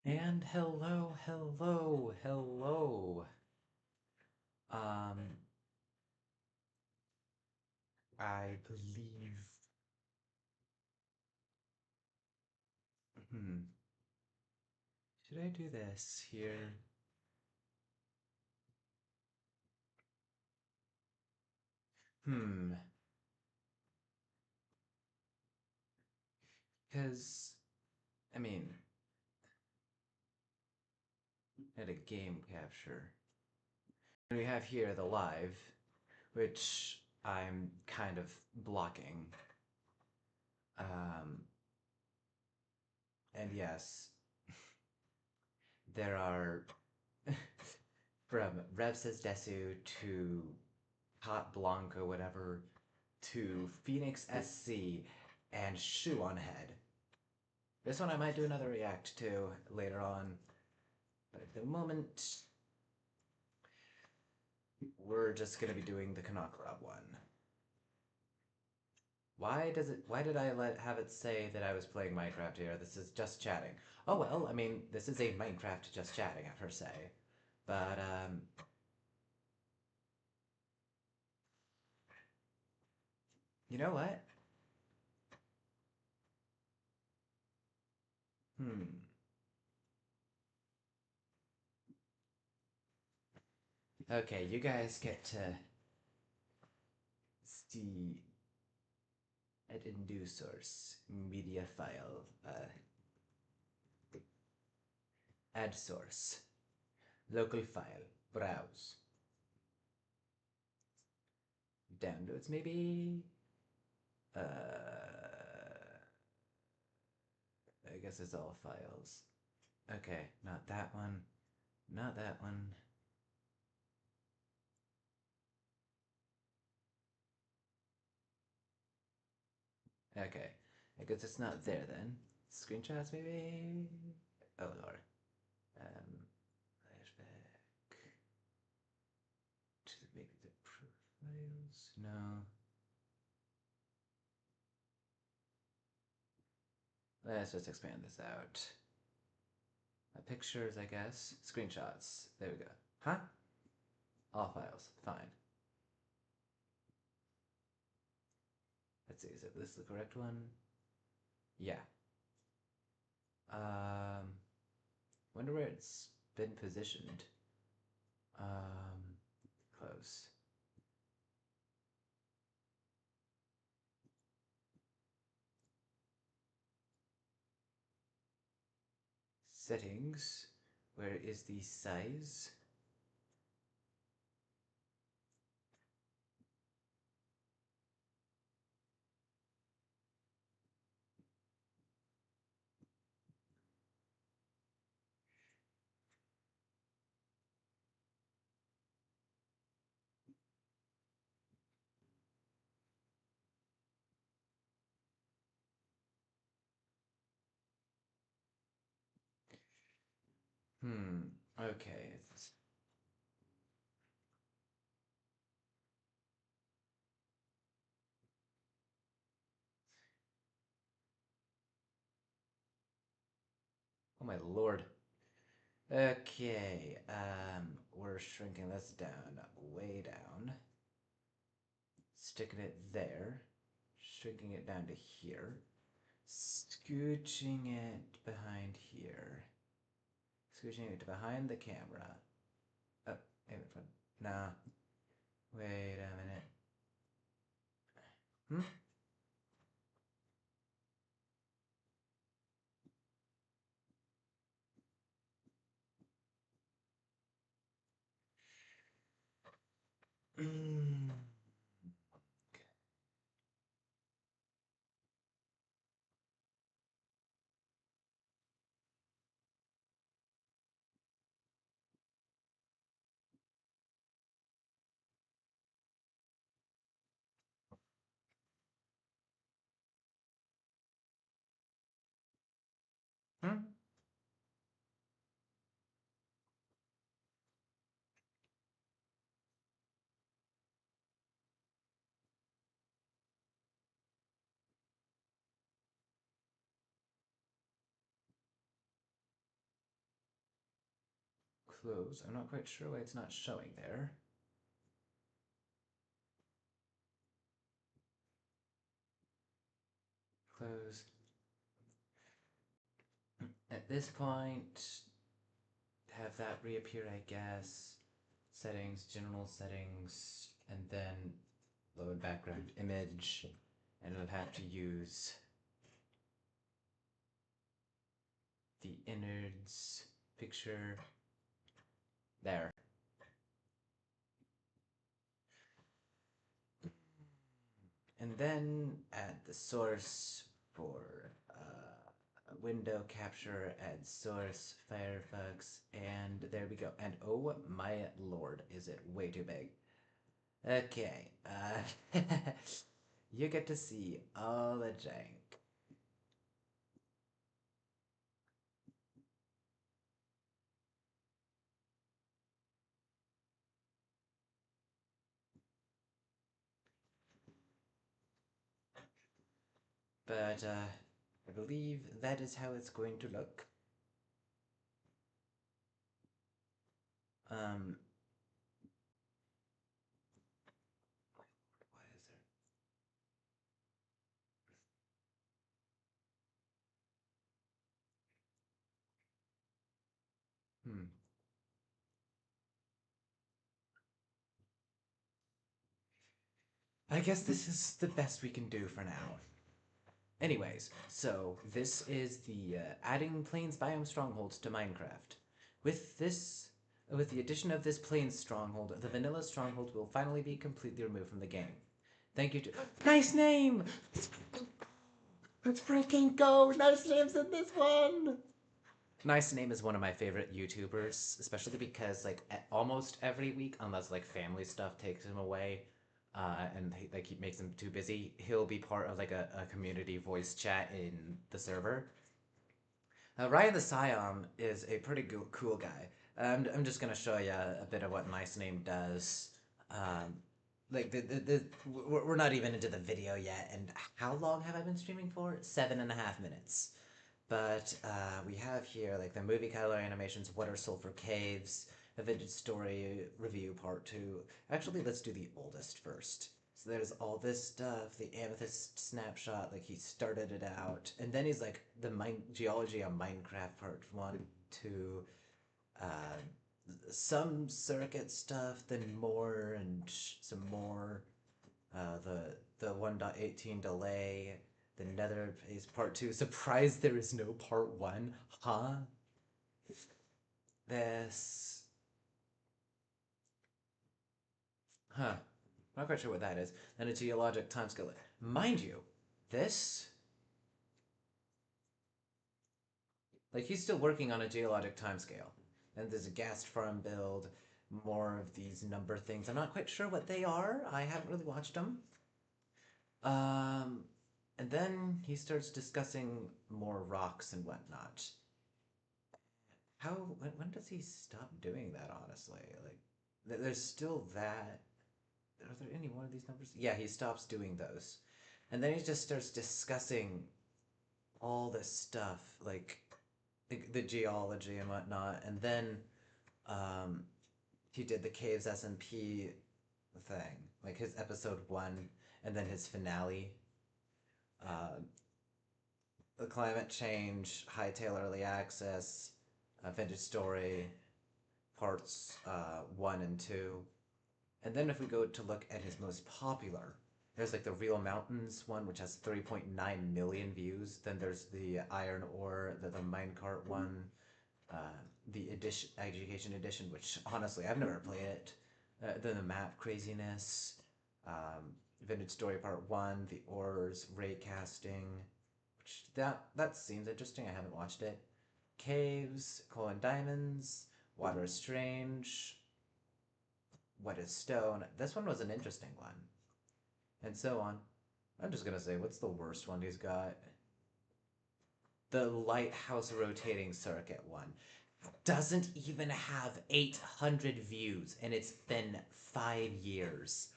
And hello, hello, hello. Um, I believe. Hmm. Should I do this here? Hmm. Because, I mean, at a game capture. We have here the live, which I'm kind of blocking. Um, and yes, there are from Rev says Desu to Hot Blanco, whatever, to Phoenix SC and Shoe on Head. This one I might do another react to later on, but at the moment, we're just gonna be doing the kanokarob one. Why did I have it say that I was playing Minecraft here? This is just chatting. Oh well, I mean, this is a Minecraft just chatting, per se. But, you know what? Hmm. Okay, you guys get to see at source media file, add source, local file, browse, downloads maybe. I guess it's all files. Okay, not that one, not that one. Okay, I guess it's not there then. Screenshots maybe. Oh lord. Flashback to maybe the profiles. No. Let's just expand this out. Pictures, I guess. Screenshots. There we go. Huh? All files. Fine. Let's see. Is this the correct one? Yeah. Um. Wonder where it's been positioned. Um. Close. Settings. Where is the size? Hmm. Okay. Oh my lord. Okay. We're shrinking this down, way down. Sticking it there. Shrinking it down to here. Scooching it behind here. Scooching it behind the camera. Oh, in front. Nah. Wait a minute. Hmm? Mm. Hmm? close. I'm not quite sure why it's not showing there. Close. At this point, have that reappear, I guess. Settings, general settings, and then load background image, and it'll have to use the innards picture. There. And then add the source for window capture, add source, Firefox, and there we go. And oh my lord, is it way too big. Okay, you get to see all the jank. But I believe that is how it's going to look. Why is there? I guess this is the best we can do for now. Anyways, so this is the adding Plains Biome Strongholds to Minecraft. With the addition of this Plains Stronghold, the vanilla Stronghold will finally be completely removed from the game. Thank you to nice name. Let's freaking go! Nice names in this one. Nice Name is one of my favorite YouTubers, especially because like almost every week, unless like family stuff takes him away, and he makes him too busy, he'll be part of like a community voice chat in the server. Ryan the Scion is a pretty cool guy. I'm just gonna show you a bit of what Nice Name does. Um, like we're not even into the video yet, and how long have I been streaming for? 7.5 minutes. But we have here like the movie color animations, What Are Sulfur Caves, a vintage story review part 2. Actually, let's do the oldest first. So there's all this stuff, the amethyst snapshot, like he started it out, and then he's like the geology of Minecraft part 1, 2, uh, some circuit stuff, then more and some more. The 1.18 delay, the Nether is part 2. Surprised there is no part 1, huh? This, huh? Not quite sure what that is. And a geologic timescale. Mind you, this, like he's still working on a geologic timescale. And there's a gas farm build, more of these number things. I'm not quite sure what they are. I haven't really watched them. Um, and then he starts discussing more rocks and whatnot. How, when does he stop doing that, honestly? Like, there's still that. Are there any one of these numbers? Yeah, he stops doing those. And then he just starts discussing all this stuff, like the geology and whatnot. And then um, he did the Caves SMP thing, like his episode 1, and then his finale. Uh, the climate change, Hightail early access, vintage story, parts 1 and 2. And then if we go to look at his most popular, there's like the Real Mountains one, which has 3.9 million views. Then there's the Iron Ore, the Minecart one, uh, the Education Edition, which honestly I've never played it. Then the Map Craziness, Vintage Story Part 1, the Ores, Raycasting, which that seems interesting. I haven't watched it. Caves, Coal and Diamonds, Water is Strange, What is Stone? This one was an interesting one. And so on. I'm just gonna say, what's the worst one he's got? The Lighthouse Rotating Circuit one. Doesn't even have 800 views, and it's been 5 years.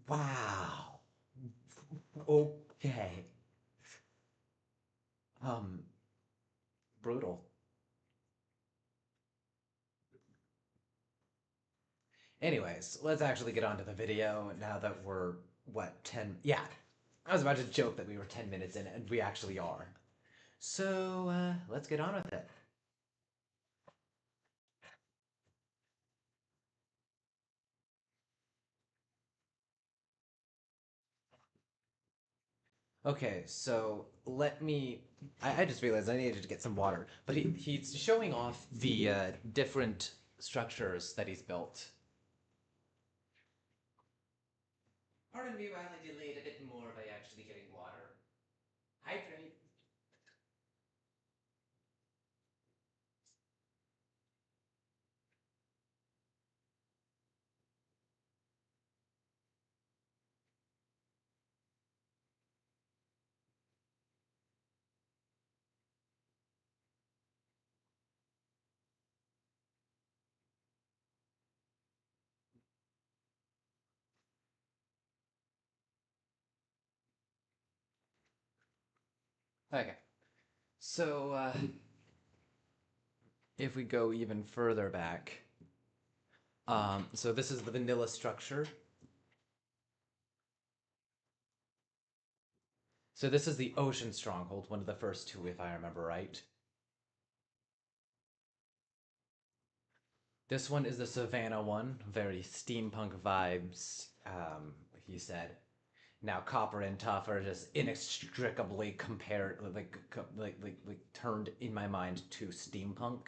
Wow. Okay. Um, brutal. Anyways, let's actually get on to the video now that we're, what, 10? Yeah, I was about to joke that we were 10 minutes in, and we actually are. So, let's get on with it. Okay, so let me. I just realized I needed to get some water, but he's showing off the different structures that he's built. Pardon me while I delayed a bit more by actually getting water. Hydrate. Okay, so if we go even further back, so this is the vanilla structure. So this is the Ocean Stronghold, one of the first two, if I remember right. This one is the Savannah one, very steampunk vibes. He said. Now Copper and Tough are just inextricably compared, like turned in my mind to steampunk.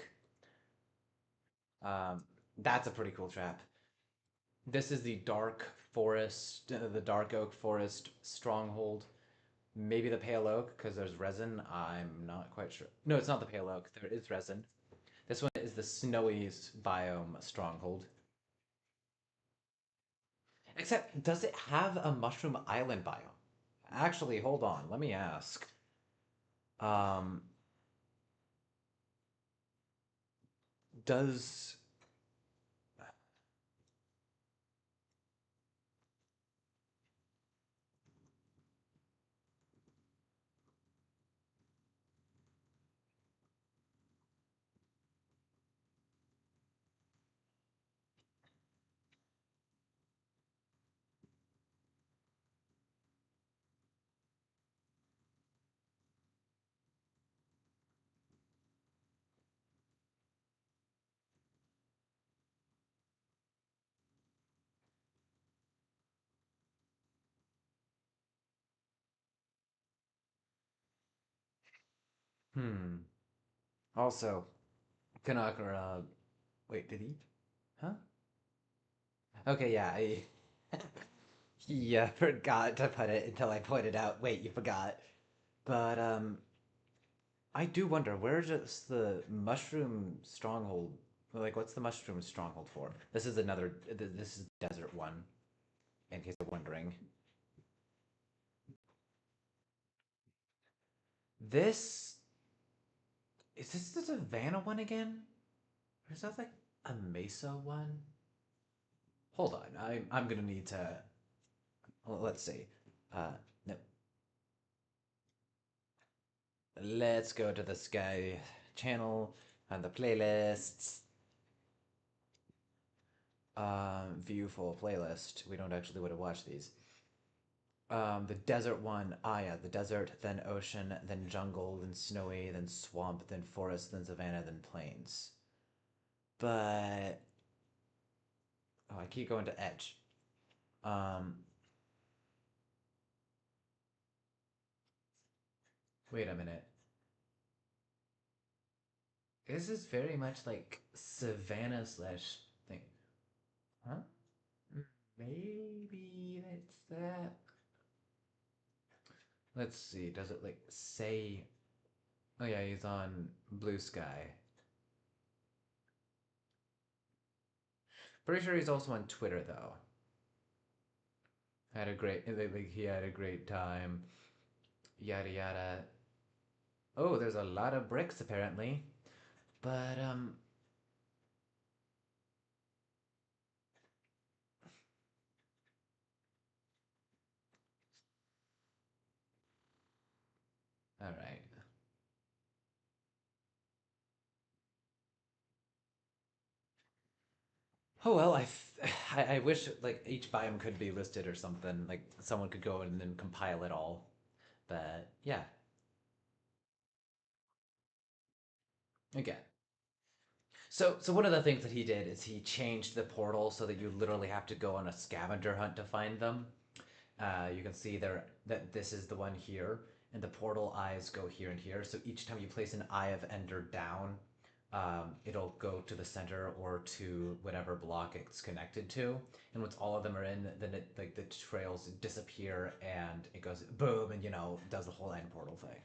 Um, that's a pretty cool trap. This is the Dark Forest, the Dark Oak Forest Stronghold. Maybe the Pale Oak because there's resin. I'm not quite sure. No, it's not the Pale Oak. There is resin. This one is the Snowy Biome Stronghold. Except, does it have a Mushroom Island biome? Actually, hold on. Let me ask. Um, does hmm. Also, kanokarob. Wait, did he? Huh? Okay, yeah. Yeah, forgot to put it until I pointed out. Wait, you forgot. But I do wonder where does the mushroom stronghold? Like, what's the mushroom stronghold for? This is another. This is desert one. In case you're wondering, this is this the Savannah one again, or is that like a Mesa one? Hold on, I'm gonna need to. Well, let's see. No, let's go to the Sky channel and the playlists. View full playlist. We don't actually want to watch these. The desert one. Ah, yeah, the desert, then ocean, then jungle, then snowy, then swamp, then forest, then savannah, then plains. But oh, I keep going to edge. Um, wait a minute. This is very much like savannah slash thing, huh? Maybe that's that. Let's see. Does it like say? Oh yeah, he's on Blue Sky. Pretty sure he's also on Twitter though. Had a great like he had a great time. Yada yada. Oh, there's a lot of bricks apparently. But all right. Oh well, I wish like each biome could be listed or something. Like someone could go and then compile it all. But yeah, again. So one of the things that he did is he changed the portal so that you literally have to go on a scavenger hunt to find them. You can see there that this is the one here, and the portal eyes go here and here. So each time you place an Eye of Ender down, it'll go to the center or to whatever block it's connected to. And once all of them are in, then it like the trails disappear and it goes boom, and does the whole end portal thing.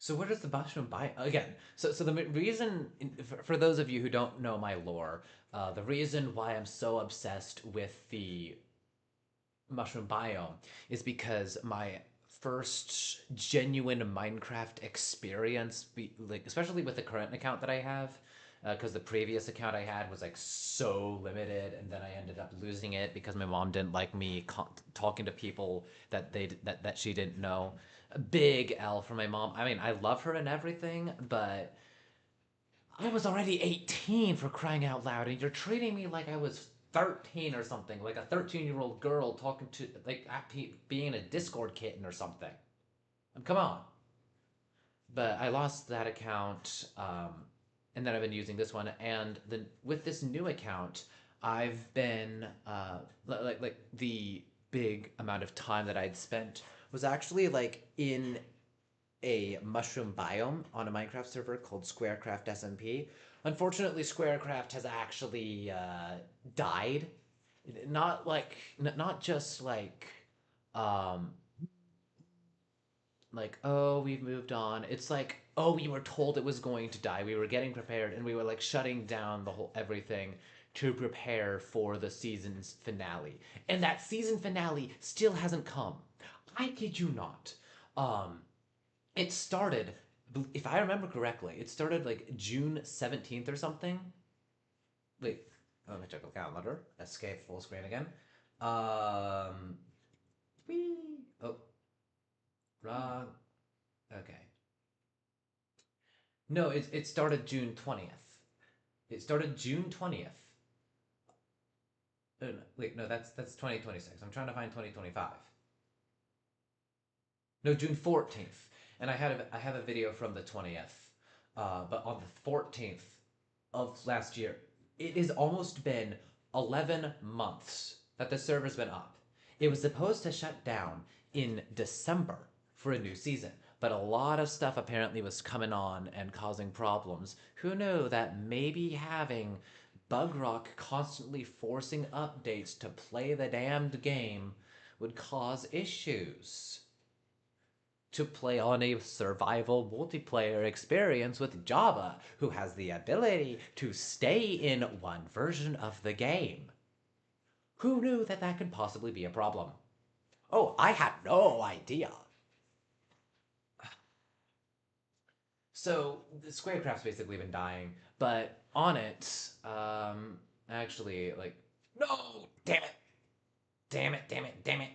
So what is the mushroom biome again? So the reason, for those of you who don't know my lore, the reason why I'm so obsessed with the mushroom biome is because my first genuine Minecraft experience, like especially with the current account that I have, because the previous account I had was like so limited, and then I ended up losing it because my mom didn't like me talking to people that she didn't know. A big L for my mom. I mean, I love her and everything, but I was already 18 for crying out loud, and you're treating me like I was 13 or something, like a 13-year-old girl talking to, like, being a Discord kitten or something. Come on. But I lost that account, and then I've been using this one, and then with this new account, I've been, like, the big amount of time that I'd spent was actually, like, in a mushroom biome on a Minecraft server called Squarecraft SMP. Unfortunately, Squarecraft has actually died. Not like not just um like oh we've moved on. It's like oh we were told it was going to die. We were getting prepared and we were like shutting down the whole everything to prepare for the season's finale. And that season finale still hasn't come. I kid you not. Um it started, if I remember correctly, it started like June 17th or something. Wait, let me check the calendar. Escape full screen again. Um, whee. Oh, wrong. Okay. No, it started June 20th. It started June 20th. Oh, no, wait, no, that's 2026. I'm trying to find 2025. No, June 14th. And I have a video from the 20th. But on the 14th of last year, it has almost been 11 months that the server's been up. It was supposed to shut down in December for a new season, but a lot of stuff apparently was coming on and causing problems. Who knew that maybe having Bugrock constantly forcing updates to play the damned game would cause issues? To play on a survival multiplayer experience with Java, who has the ability to stay in one version of the game. Who knew that that could possibly be a problem? Oh, I had no idea. So, the Squarecraft's basically been dying, but on it, actually, like, no! Damn it! Damn it, damn it, damn it!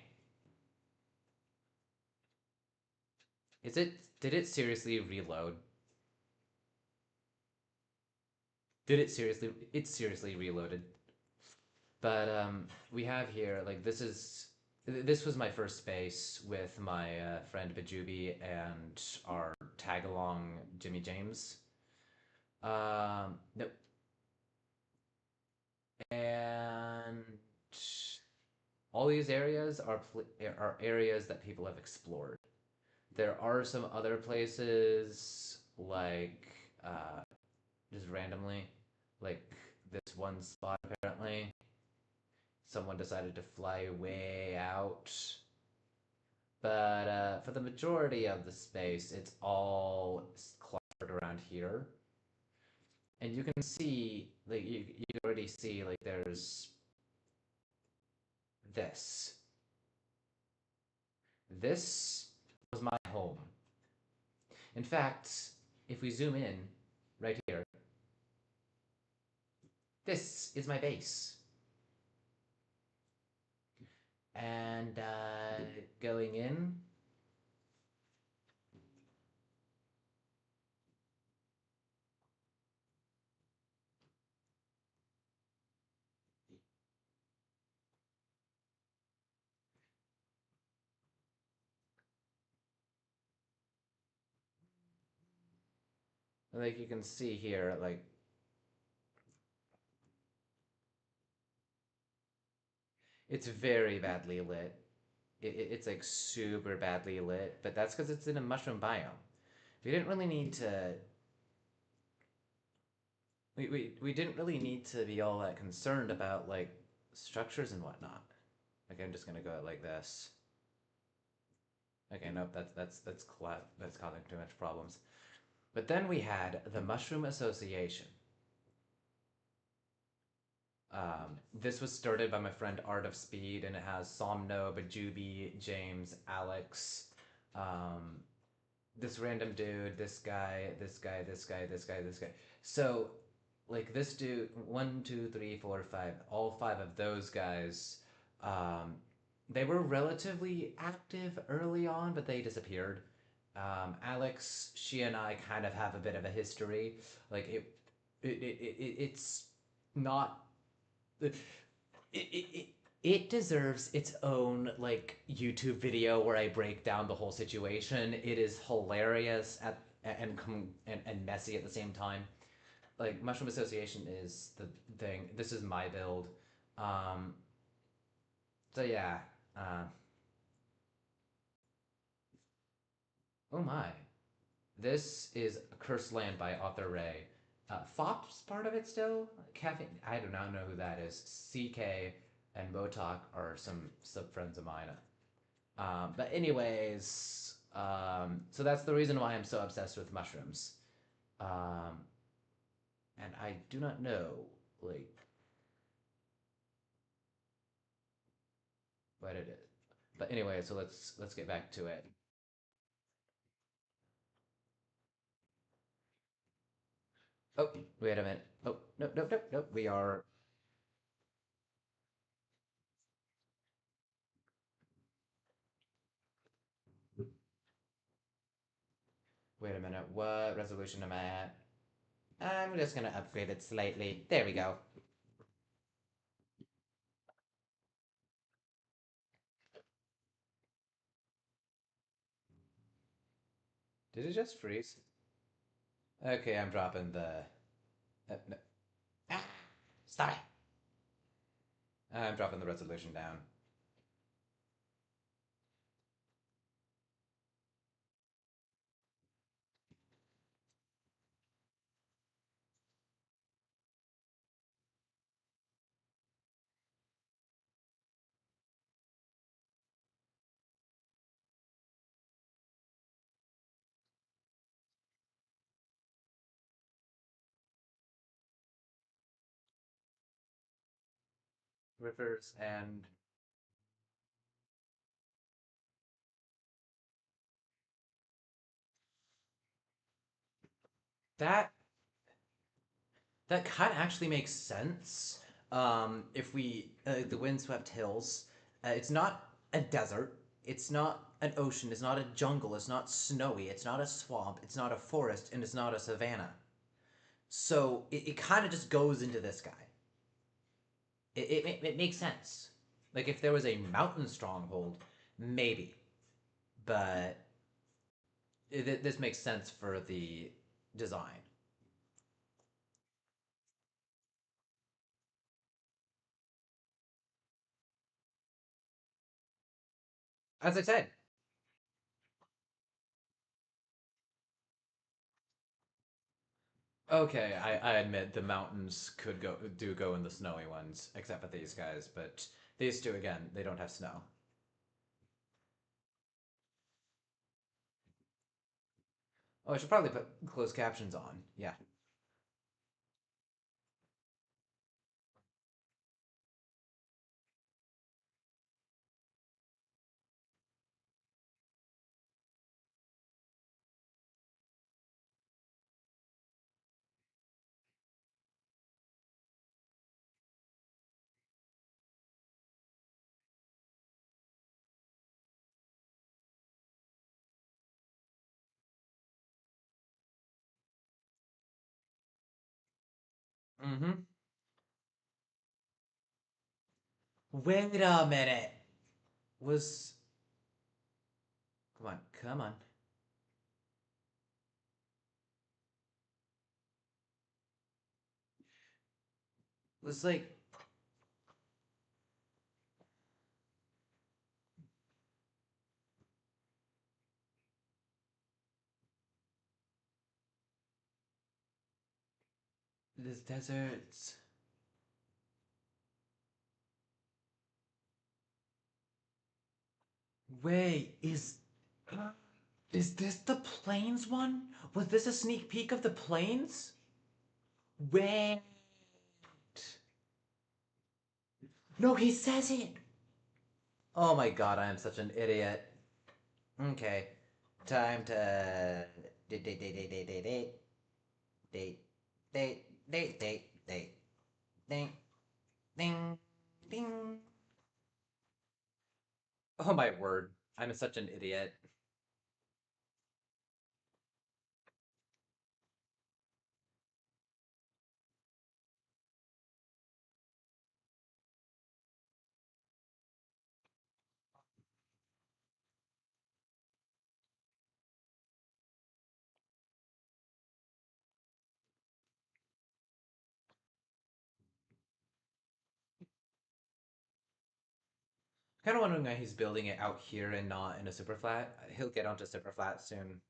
Is it, did it seriously reload? Did it seriously, it seriously reloaded. But we have here like this was my first space with my friend Bajubi and our tag along Jimmy James. Nope. And all these areas are areas that people have explored. There are some other places like just randomly, like this one spot apparently someone decided to fly way out. But for the majority of the space, it's all clustered around here. And you can see, like, you can already see, like, there's this. This was my home. In fact, if we zoom in right here, this is my base. And going in, like you can see here, like it's very badly lit. It's like super badly lit, but that's because it's in a mushroom biome. We didn't really need to. We didn't really need to be all that concerned about like structures and whatnot. Okay, I'm just gonna go out like this. Okay, nope, that's causing too much problems. But then we had the Mushroom Association. This was started by my friend Art of Speed, and it has Somno, Bajubi, James, Alex, um, this random dude, this guy, this guy, this guy, this guy, this guy. So, like this dude, one, two, three, four, five, all five of those guys, um, they were relatively active early on, but they disappeared. Alex, she and I kind of have a bit of a history. Like it's not it, it deserves its own like YouTube video where I break down the whole situation. It is hilarious and messy at the same time. Like Mushroom Association is the thing. This is my build. Um, so yeah. Uh, oh my. This is Cursed Land by Author Ray. Fop's part of it still. Caffeine. I do not know who that is. CK and Motok are some sub friends of mine. But anyways, so that's the reason why I'm so obsessed with mushrooms. Um, and I do not know like what it is. But anyway, so let's get back to it. Oh, wait a minute. Oh, no, no, no, no. We are. Wait a minute. What resolution am I at? I'm just gonna upgrade it slightly. There we go. Did it just freeze? Okay, I'm dropping the. No. Ah, stop it! I'm dropping the resolution down. Rivers and that that kind of actually makes sense. If we the windswept hills, it's not a desert, it's not an ocean, it's not a jungle, it's not snowy, it's not a swamp, it's not a forest, and it's not a savanna. So it kind of just goes into this guy. It makes sense. Like if there was a mountain stronghold, maybe, but this makes sense for the design. As I said, okay, I admit the mountains could go in the snowy ones, except for these guys, but these two again, they don't have snow. Oh, I should probably put closed captions on. Yeah. Mm-hmm. Wait a minute. Was come on, come on. Was like this deserts. Wait, is this the plains one? Was this a sneak peek of the plains? Wait. No, he says it. Oh my god, I am such an idiot. Okay, time to date, date, date, date, date, date, date, date, date, date, date, ding, ding, ding. Oh my word, I'm such an idiot. Kind of wondering why he's building it out here and not in a super flat. He'll get onto super flat soon.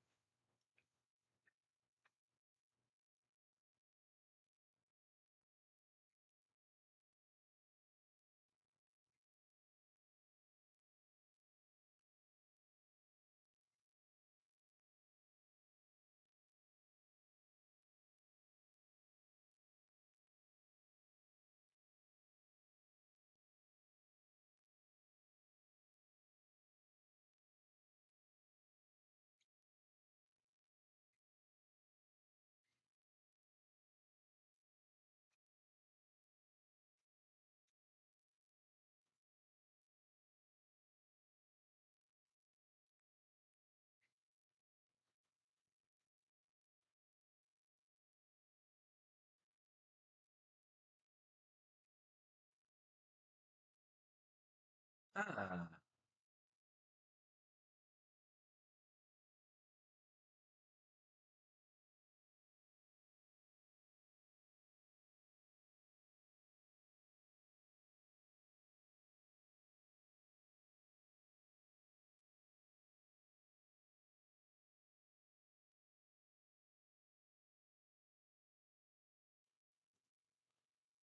Ah,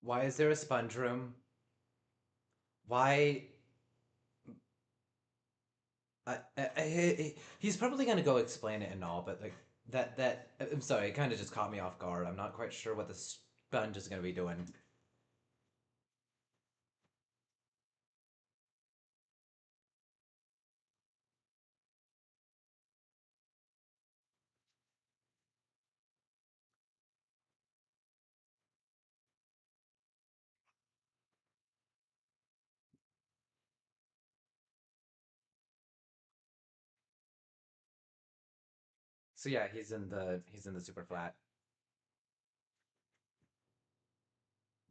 why is there a sponge room? Why? He's probably gonna go explain it and all, but like that. I'm sorry, it kind of just caught me off guard. I'm not quite sure what the sponge is gonna be doing. So yeah, he's in the super flat.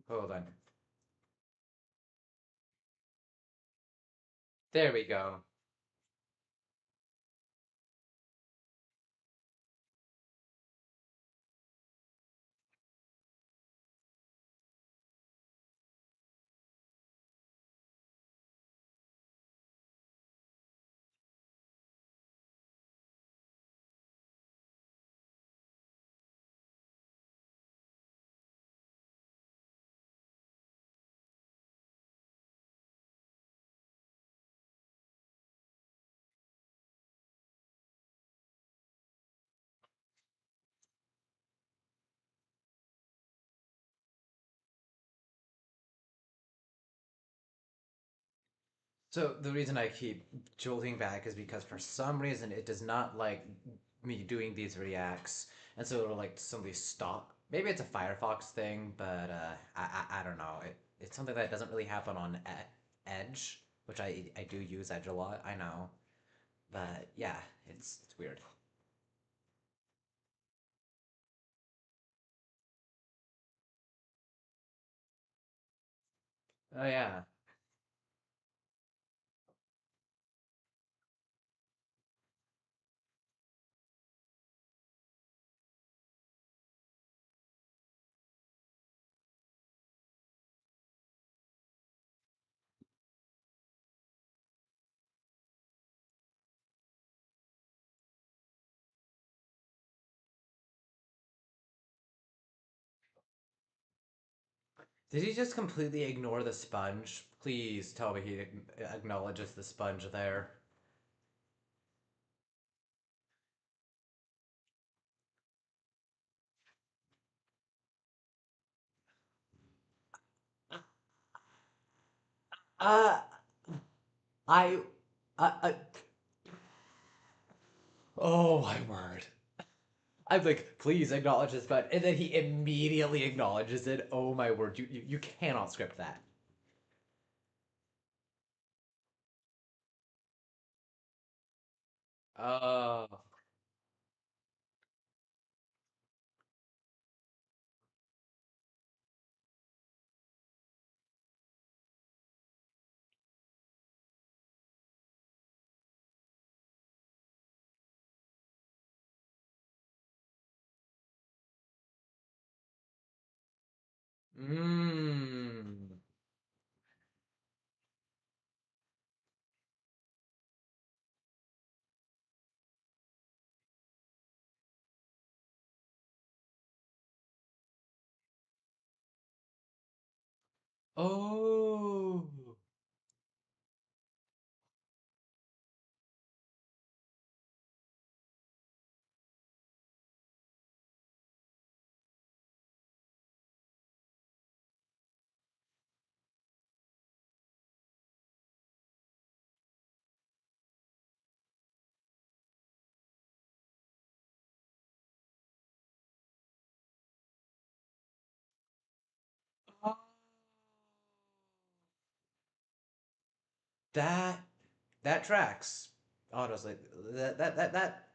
Hold on. There we go. So the reason I keep jolting back is because for some reason it does not like me doing these reacts, and so it'll like suddenly stop. Maybe it's a Firefox thing, but I don't know. It's something that doesn't really happen on Edge, which I do use Edge a lot. I know, but yeah, it's weird. Oh yeah. Did he just completely ignore the sponge? Please tell me he acknowledges the sponge there. Uh, I, I, oh my word. I'm like, please acknowledge this, but and then he immediately acknowledges it. Oh my word, you cannot script that. Oh. Mmm. Oh. That that tracks. Honestly, that that that that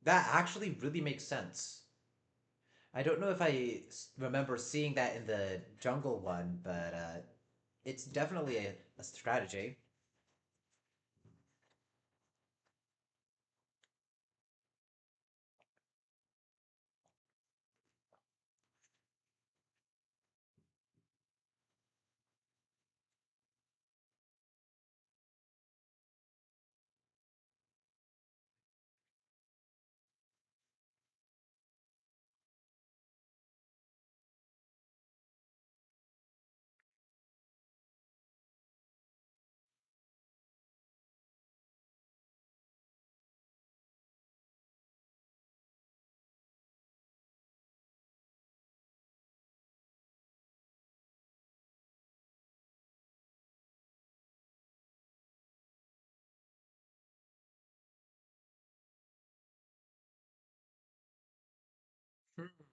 that actually really makes sense. I don't know if remember seeing that in the jungle one, but it's definitely a strategy. Hmm.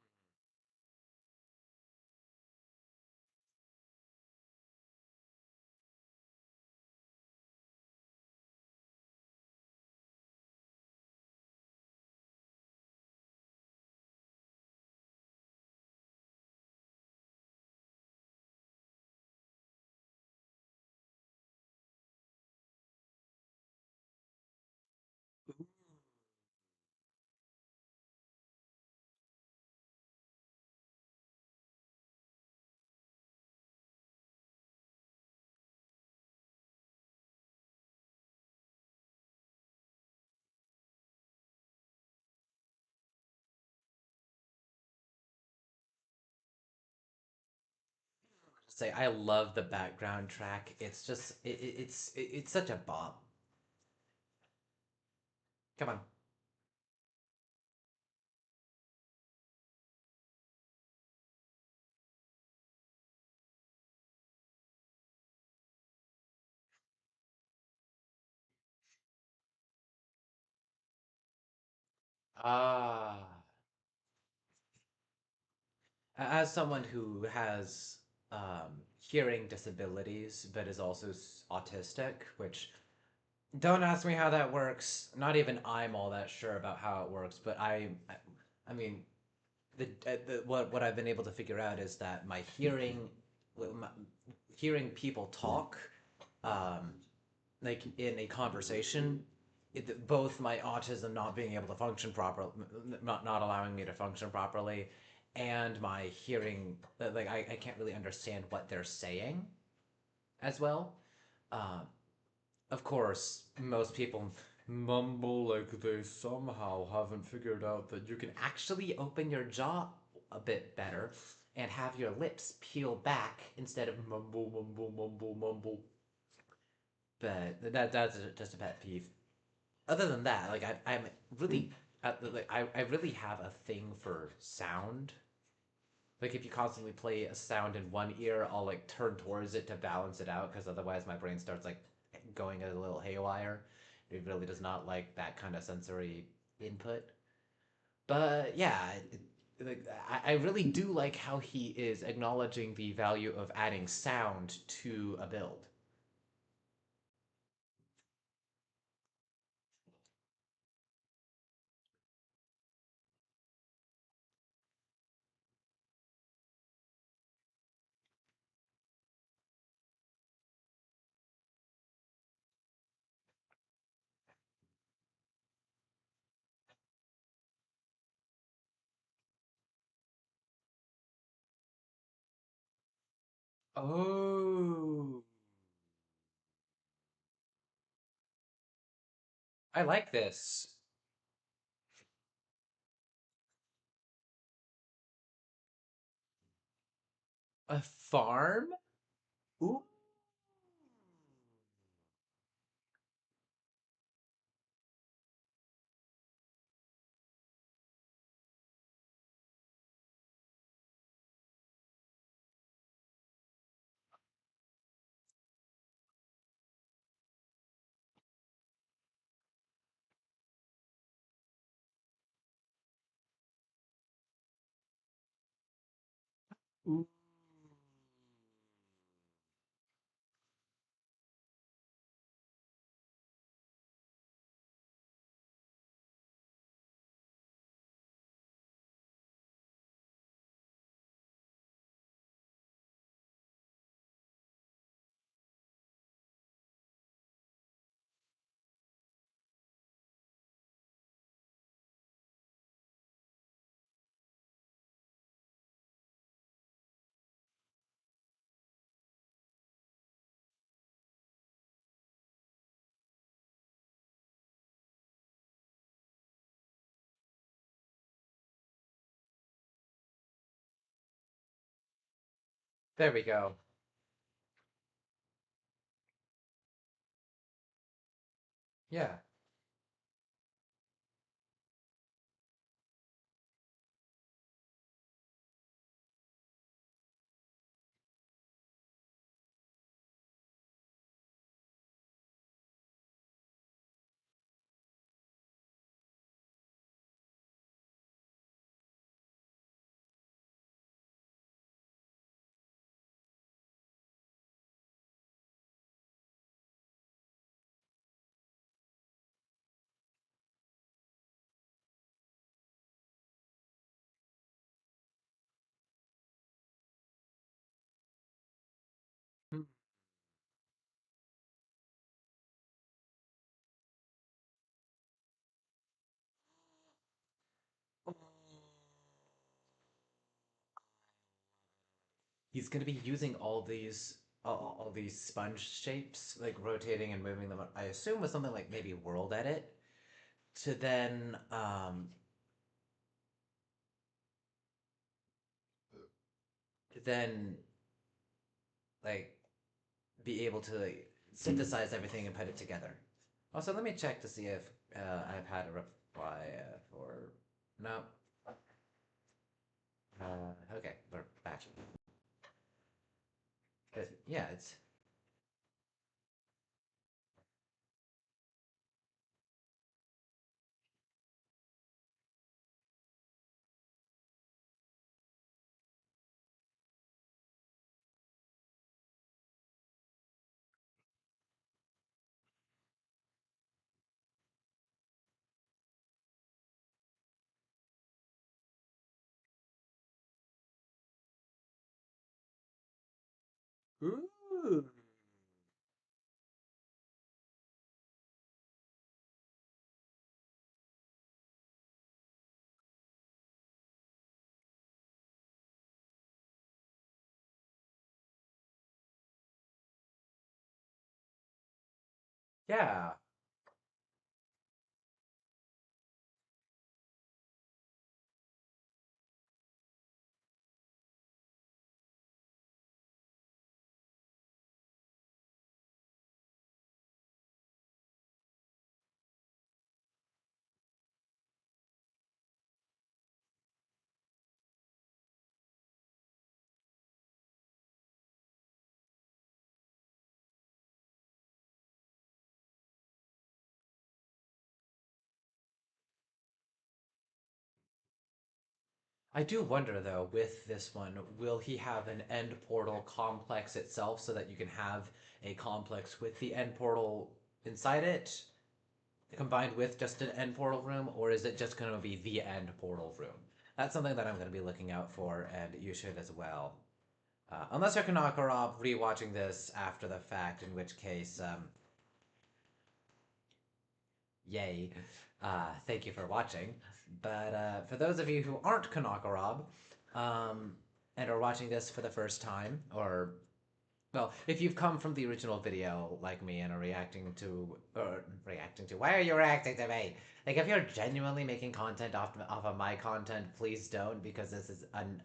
Say I love the background track. It's just it's such a bomb. Come on. Ah. As someone who has hearing disabilities but is also autistic, which don't ask me how that works. Not even I'm all that sure about how it works, but I mean, what I've been able to figure out is that my hearing hearing people talk, um, like in a conversation, both my autism not being able to function properly, not allowing me to function properly, and my hearing, like I can't really understand what they're saying as well. Um, of course, most people mumble like they somehow haven't figured out that you can actually open your jaw a bit better and have your lips peel back instead of mumble, mumble, mumble, mumble. But that's just a pet peeve. Other than that, like I'm really, like I really have a thing for sound. Like if you constantly play a sound in one ear, I'll like turn towards it to balance it out because otherwise my brain starts like going a little haywire. It really does not like that kind of sensory input. But yeah, like I really do like how he is acknowledging the value of adding sound to a build. Oh, I like this. A farm? Ooh. Ooh. There we go. Yeah. Hmm. He's gonna be using all these sponge shapes, like rotating and moving them. I assume with something like maybe World Edit to then like be able to like, synthesize everything and put it together. Also, let me check to see if I've had a reply for no. Okay, we're back. Yeah, it's Ooh. Yeah. I do wonder though, with this one, will he have an end portal complex itself so that you can have a complex with the end portal inside it, combined with just an end portal room, or is it just going to be the end portal room? That's something that I'm going to be looking out for, and you should as well. Unless you're kanokarob rewatching this after the fact, in which case, yay. Thank you for watching. But for those of you who aren't kanokarob, and are watching this for the first time, or well, if you've come from the original video like me and are reacting to, why are you reacting to me? Like, if you're genuinely making content off of my content, please don't, because this is an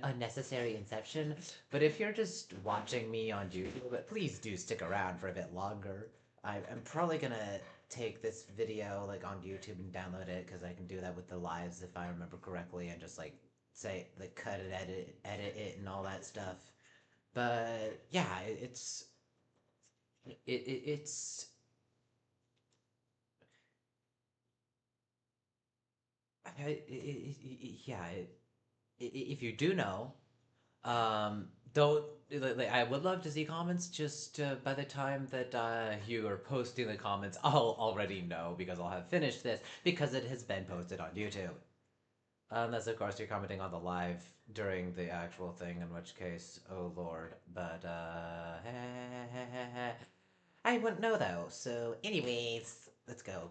unnecessary inception. But if you're just watching me on YouTube, please do stick around for a bit longer. I'm probably gonna take this video like on YouTube and download it because I can do that with the lives if I remember correctly, and just like say like cut it, edit it, and all that stuff. But yeah, it's yeah. If you do know, don't like, I would love to see comments. Just by the time that you are posting the comments, I'll already know because I'll have finished this because it has been posted on YouTube. Unless, of course, you're commenting on the live during the actual thing, in which case, oh lord. But, I wouldn't know though. So, anyways, let's go.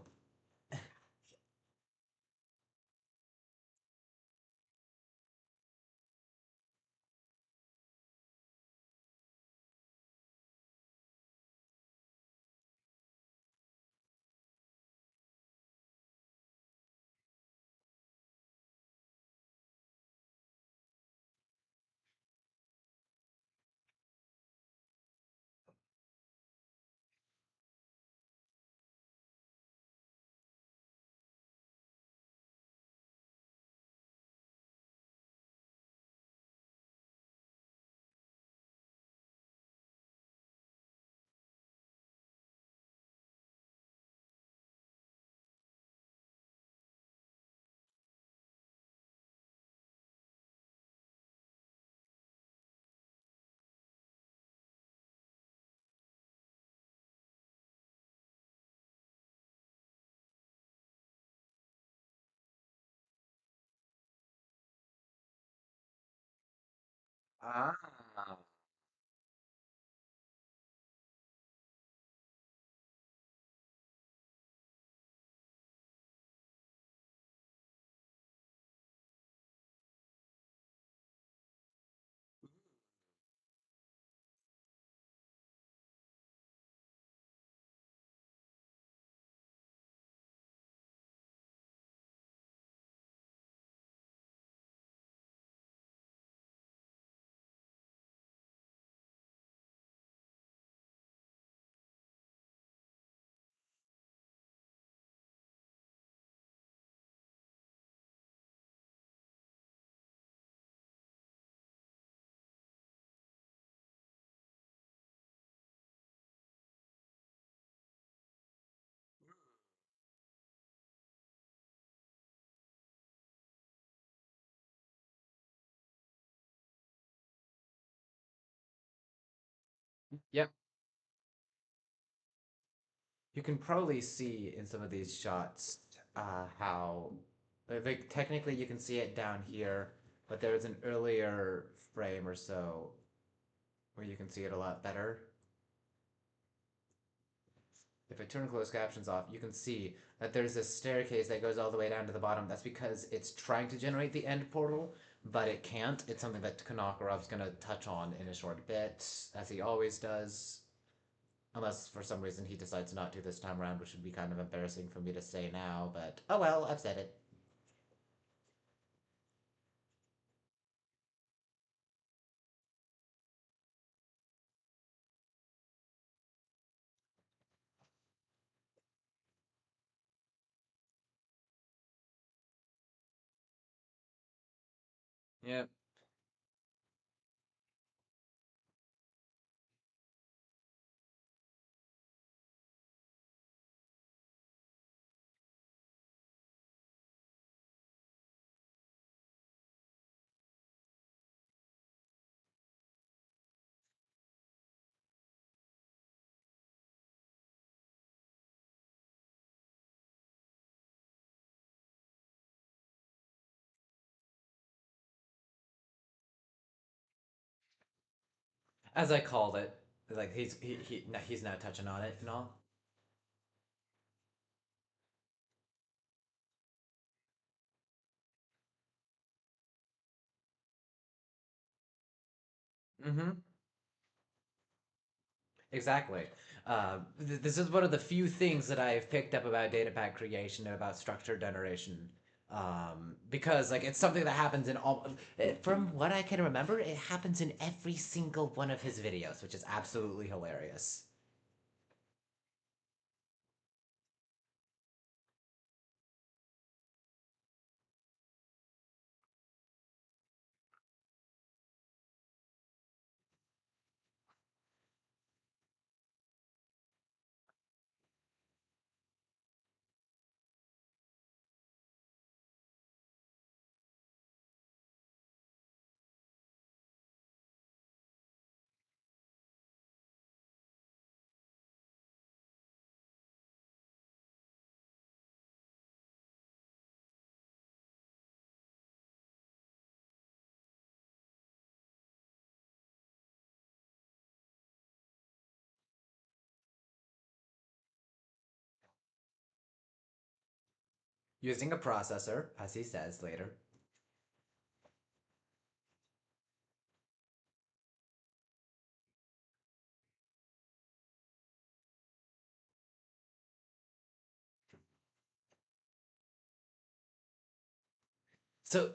Ah. Yep. You can probably see in some of these shots how, like, technically you can see it down here, but there was an earlier frame or so where you can see it a lot better. If I turn closed captions off, you can see that there's a staircase that goes all the way down to the bottom. That's because it's trying to generate the end portal, but it can't. It's something that Kanokarob's going to touch on in a short bit, as he always does. Unless for some reason he decides not to this time around, which would be kind of embarrassing for me to say now, but oh well, I've said it. Yep. As I called it, like he's now touching on it and all. Mm-hmm. Exactly. This is one of the few things that I've picked up about data pack creation and about structure generation. Because like it's something that happens in all. From what I can remember, it happens in every single one of his videos, which is absolutely hilarious. Using a processor, as he says later. So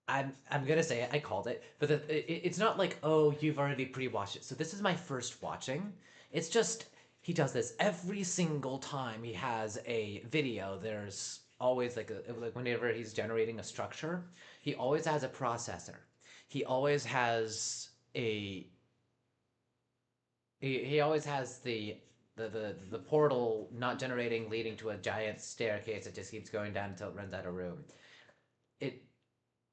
I'm gonna say it. I called it, but it's not like oh you've already pre-watched it. So this is my first watching. It's just he does this every single time he has a video. There's always like whenever he's generating a structure, he always has a processor. He always has a he always has the portal not generating leading to a giant staircase that just keeps going down until it runs out of room. It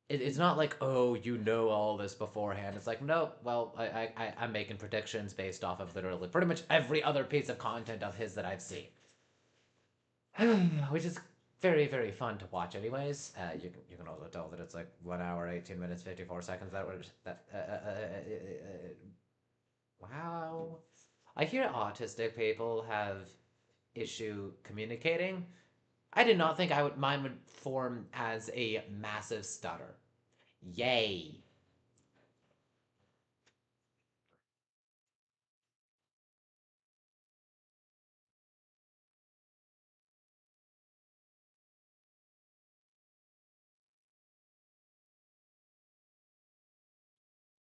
it's not like oh you know all this beforehand. It's like nope. Well, I'm making predictions based off of literally pretty much every other piece of content of his that I've seen, which is very fun to watch. Anyways, you can also tell that it's like 1 hour 18 minutes 54 seconds. That was that. Wow. I hear autistic people have issue communicating. I did not think I would mine would form as a massive stutter. Yay.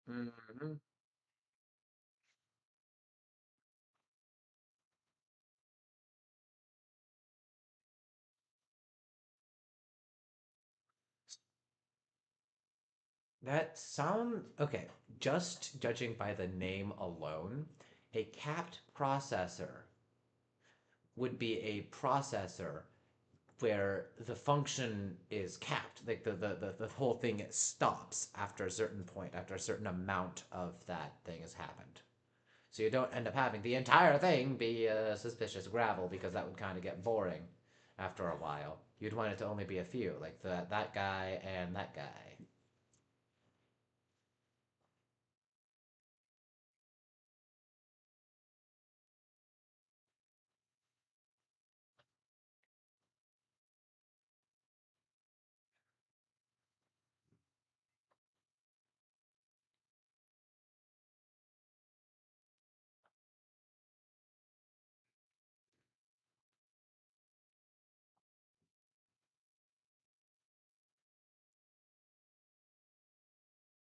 Mhm. That sound okay. Just judging by the name alone, a capped processor would be a processor where the function is capped. Like the whole thing stops after a certain point, after a certain amount of that thing has happened. So you don't end up having the entire thing be suspicious gravel because that would kind of get boring after a while. You'd want it to only be a few, like that guy and that guy.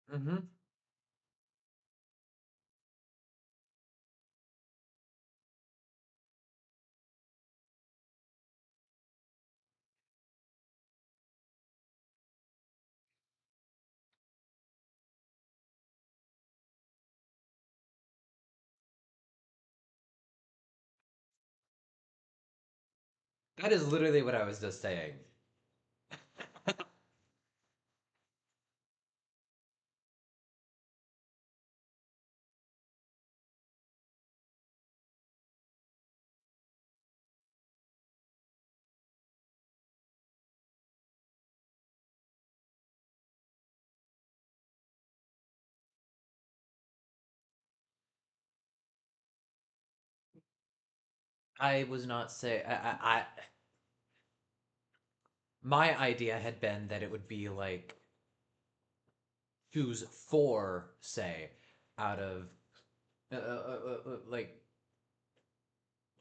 Hmm. That is literally what I was just saying. I was not say my idea had been that it would be like choose four, say, out of like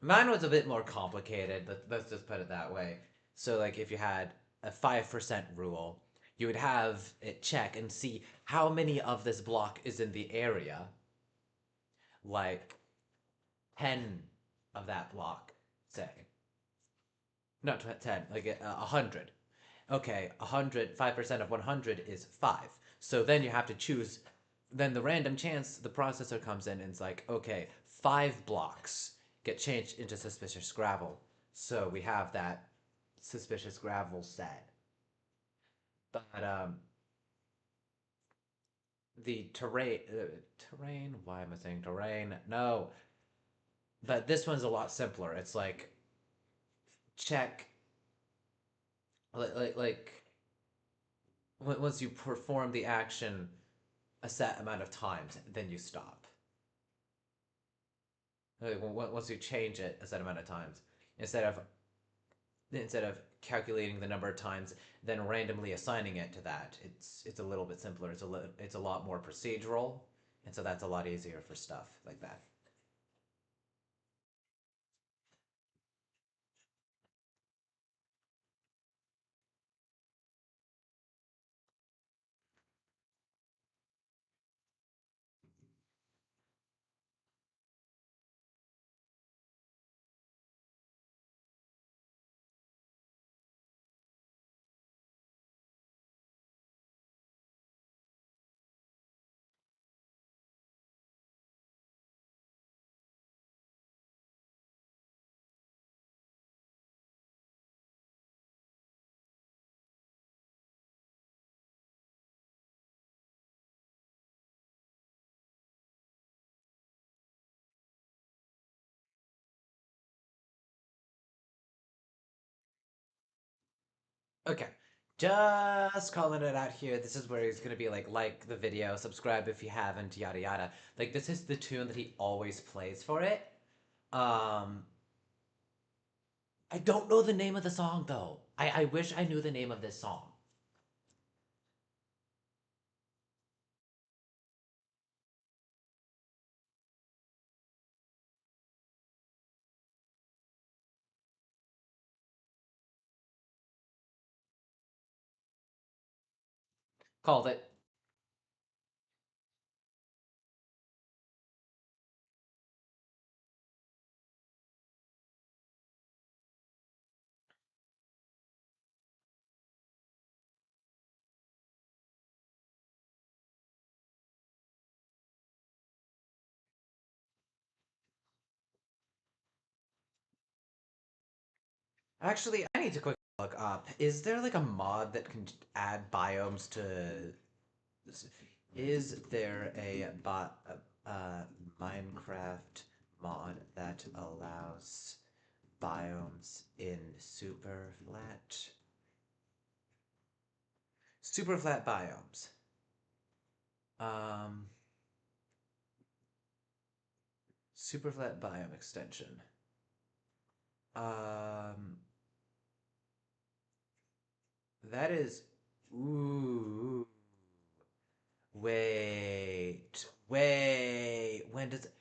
mine was a bit more complicated. Let's just put it that way. So like if you had a 5% rule, you would have it check and see how many of this block is in the area, like 10 of that block, say. Not 10, like 100. Okay, 100, 5% of 100 is 5. So then you have to choose, then the random chance, the processor comes in and it's like, okay, 5 blocks get changed into suspicious gravel. So we have that suspicious gravel set. But the terrain, why am I saying terrain? No. But this one's a lot simpler. It's like check, like once you perform the action a set amount of times, then you stop. Like, once you change it a set amount of times, instead of instead of calculating the number of times, then randomly assigning it to that, it's a little bit simpler. It's a lot more procedural, and so that's a lot easier for stuff like that. Okay, just calling it out here. This is where he's gonna be like the video, subscribe if you haven't, yada yada. Like this is the tune that he always plays for it. Um, I don't know the name of the song though. I wish I knew the name of this song. Called it. Actually, I need to quickly look up. Is there like a mod that can add biomes to? Is there a Minecraft mod that allows biomes in super flat biomes? Um, super flat biome extension. Um, that is. Ooh. Wait. When does it?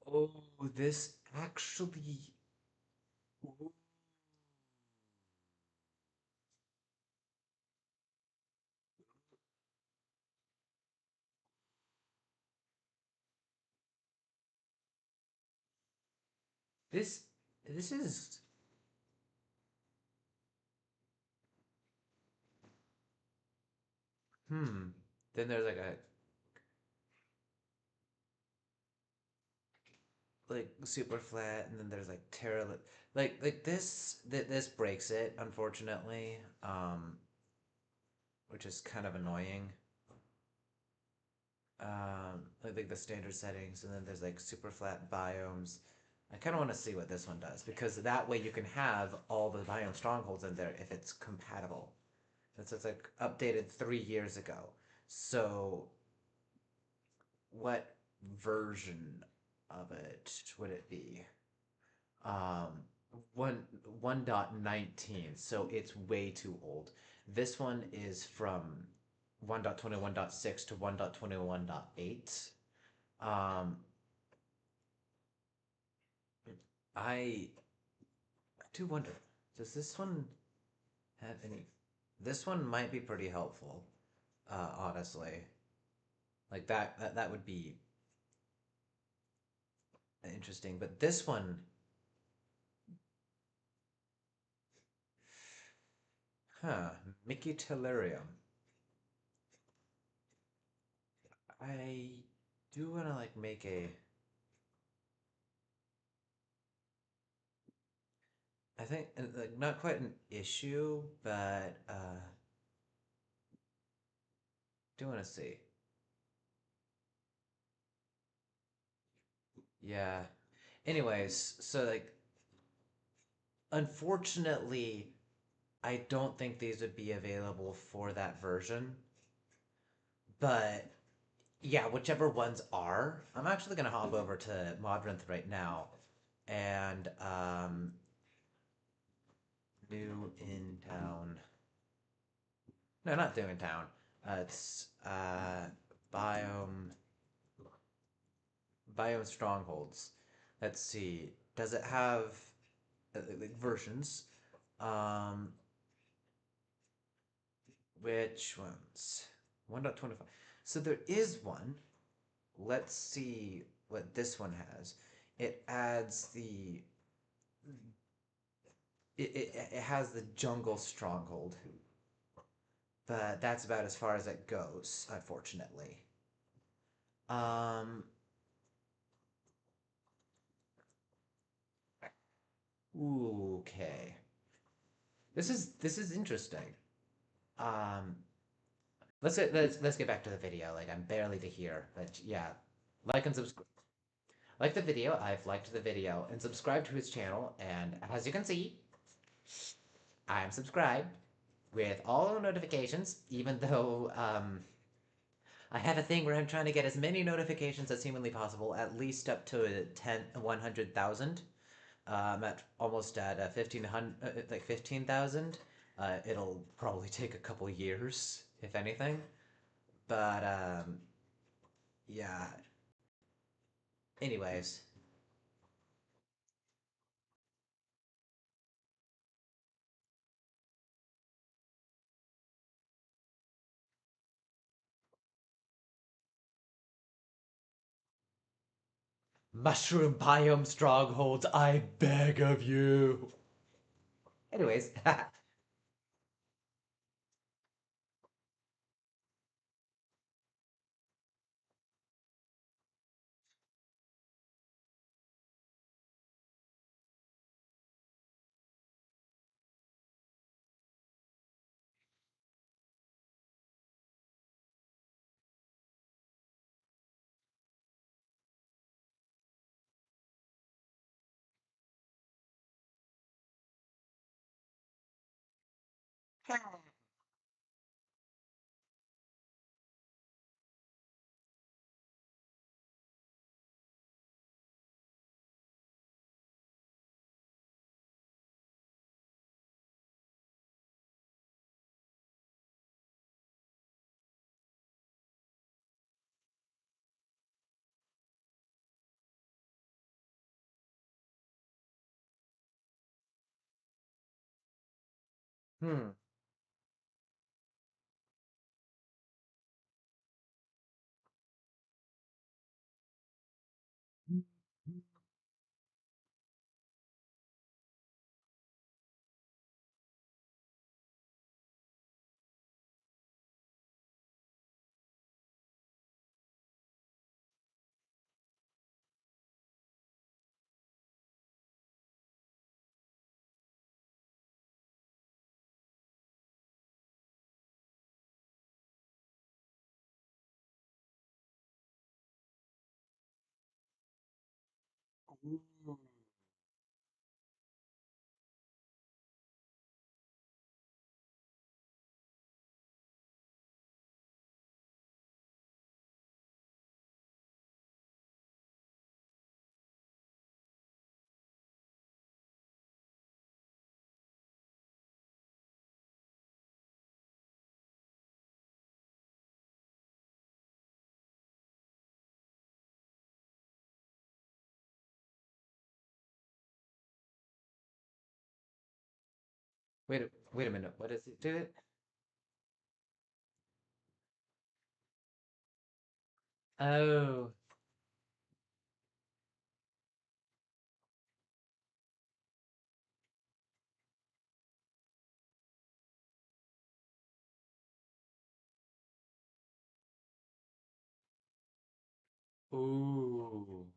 Oh, this actually. This this is hmm. Then there's like super flat, and then there's like terra, like this breaks it unfortunately, which is kind of annoying. Like the standard settings, and then there's like super flat biomes. I kind of want to see what this one does because that way you can have all the biome strongholds in there if it's compatible. It's like updated 3 years ago. So what version of it would it be? Um, one 1.19, so it's way too old. This one is from 1.21.6 to 1.21.8. Um, I do wonder, does this one have any? This one might be pretty helpful, honestly. Like that would be interesting. But this one, huh? Mickey Tellurium. I do want to like make a. I think like not quite an issue, but do want to see. Yeah. Anyways, so like unfortunately, I don't think these would be available for that version. But yeah, whichever ones are, I'm actually gonna hop over to Modrinth right now, and new in town. No, not new in town. It's biome Biome Strongholds. Let's see. Does it have like versions? Um, which ones? 1.25. So there is one. Let's see what this one has. It adds it has the jungle stronghold, but that's about as far as it goes, unfortunately. Um, okay. This is interesting. Um, let's get back to the video. Like I'm barely to here, but yeah, like and subscribe. Like the video. I've liked the video and subscribed to his channel. And as you can see, I am subscribed with all notifications. Even though I have a thing where I'm trying to get as many notifications as humanly possible, at least up to 100,000. I'm at almost at 1500, like 15,000. It'll probably take a couple years, if anything. But yeah. Anyways, mushroom biome strongholds, I beg of you. Anyways, hmm. Ooh. Wait a minute. What does it do? It? Oh. Ooh.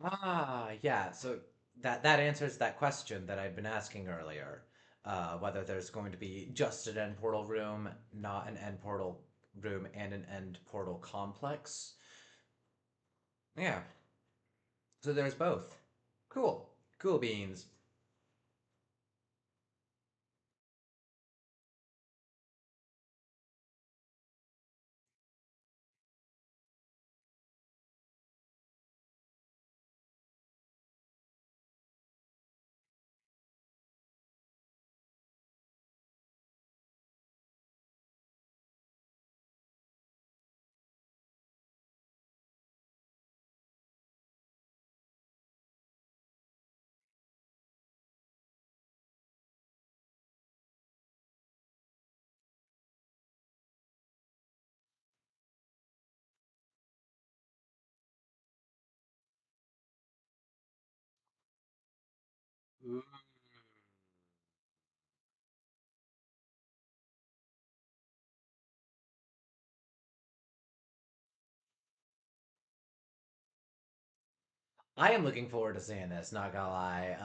Ah, yeah. So that answers that question that I'd been asking earlier, whether there's going to be just an end portal room, not an end portal room, and an end portal complex. Yeah. So there's both. Cool. Cool beans. Ooh. I am looking forward to seeing this. Not gonna lie.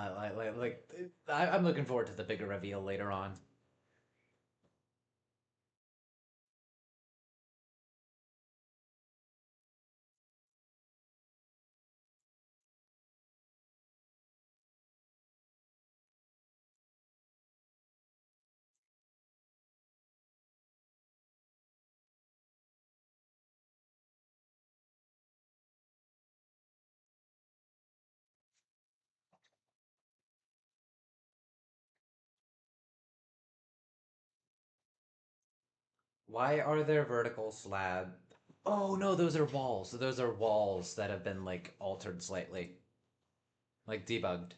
I'm looking forward to the bigger reveal later on. Why are there vertical slab? Oh no, those are walls. So those are walls that have been like altered slightly, like debugged.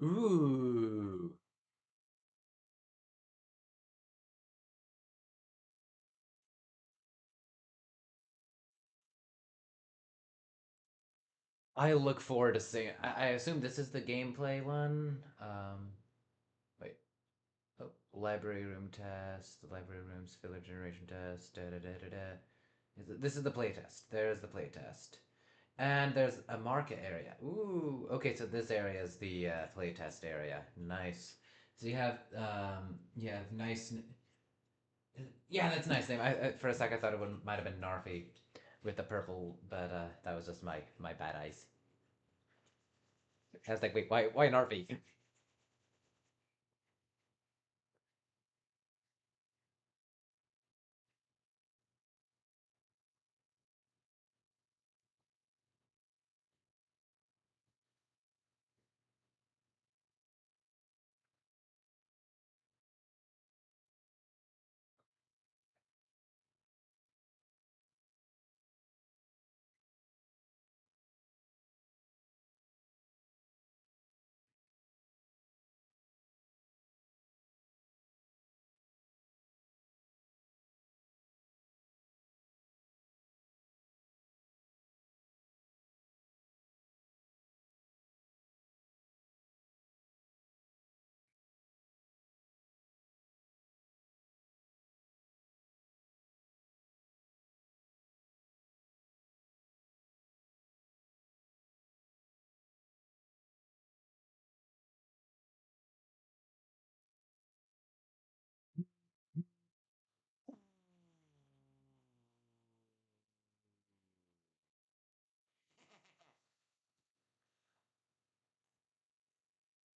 Ooh. I look forward to seeing. I assume this is the gameplay one. Wait. Oh, library room test. The library room's filler generation test. Da da da da da. This is the playtest. There's the playtest. And there's a market area. Ooh, okay, so this area is the playtest area. Nice. So you have nice. Yeah, that's a nice name. For a sec I thought it would might have been Narfi with the purple, but that was just my bad eyes. I was like, wait, why Narfi?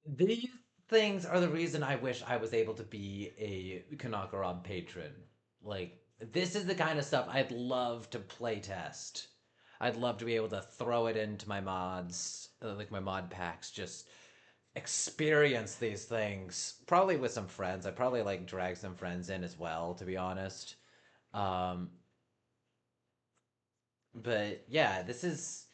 These things are the reason I wish I was able to be a kanokarob patron. Like, this is the kind of stuff I'd love to play test. I'd love to be able to throw it into my mods, like my mod packs, just experience these things. Probably with some friends. I'd probably like drag some friends in as well, to be honest. Um, but yeah, this is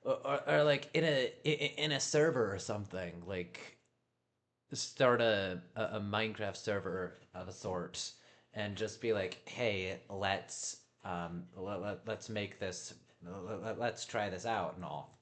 or like in a server or something, like start a Minecraft server of a sort and just be like, hey, let's make this, let's try this out and all.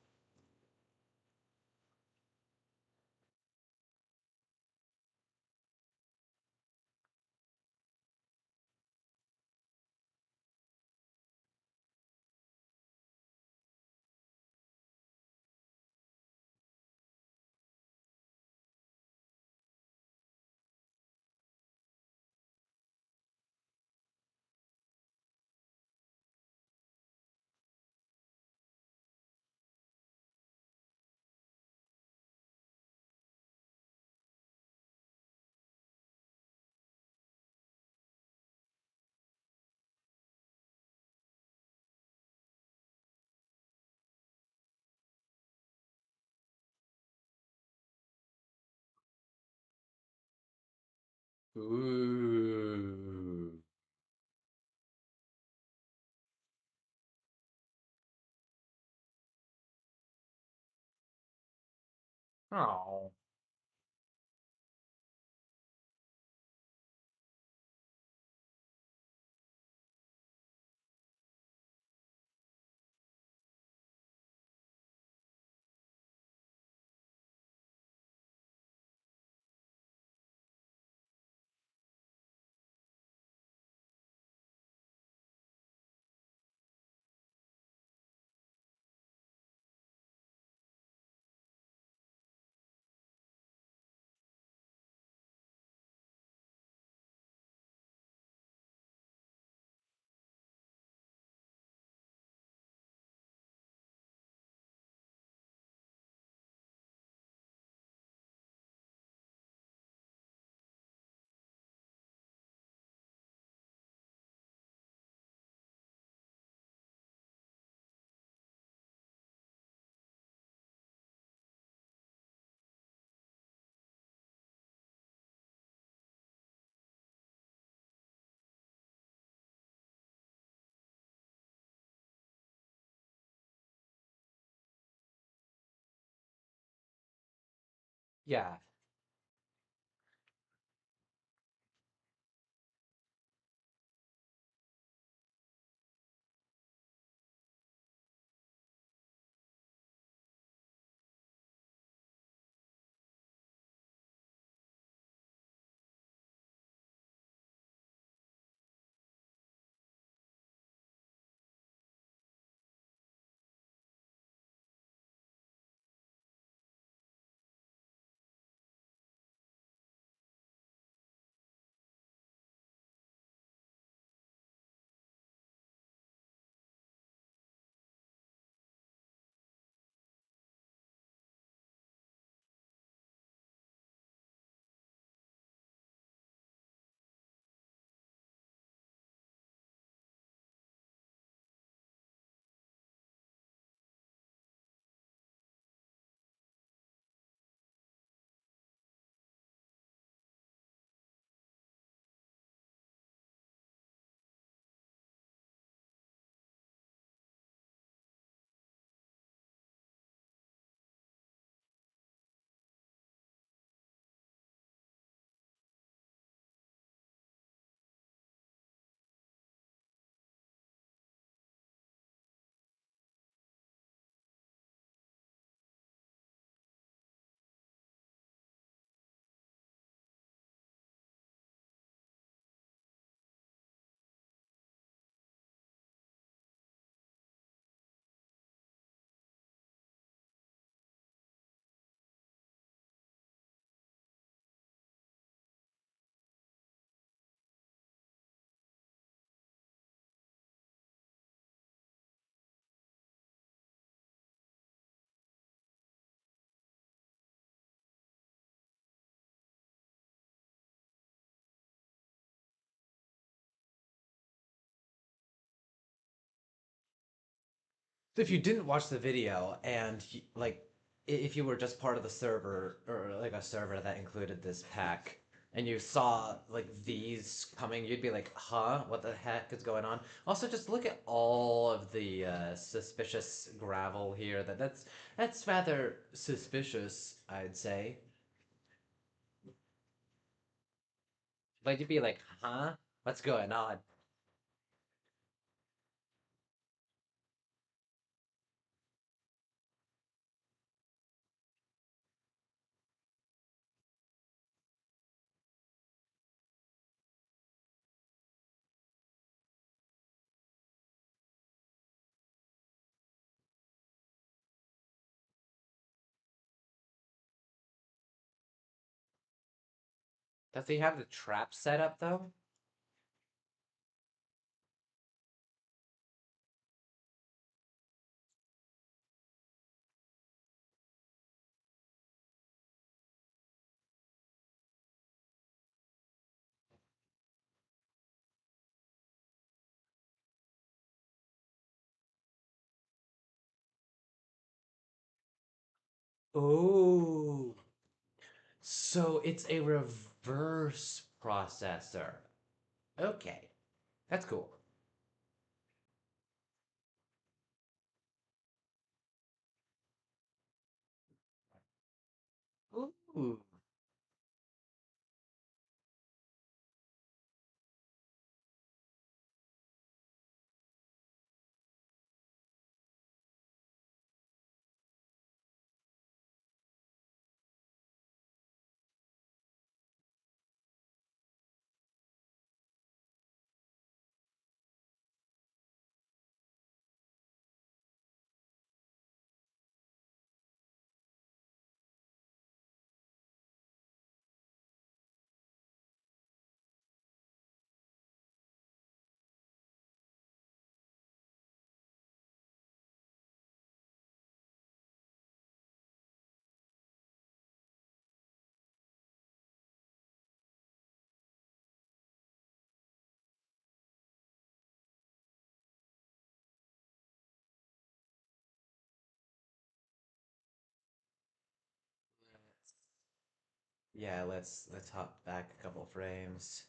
Ooh. Oh. Yeah. So if you didn't watch the video and like if you were just part of the server or like a server that included this pack and you saw like these coming, you'd be like, "Huh? What the heck is going on?" Also, just look at all of the suspicious gravel here. That's rather suspicious, I'd say. Like you'd be like, "Huh? What's going on?" Does he have the trap set up though? Oh. So it's a reverse processor. Okay, that's cool. Ooh. Yeah, let's hop back a couple frames.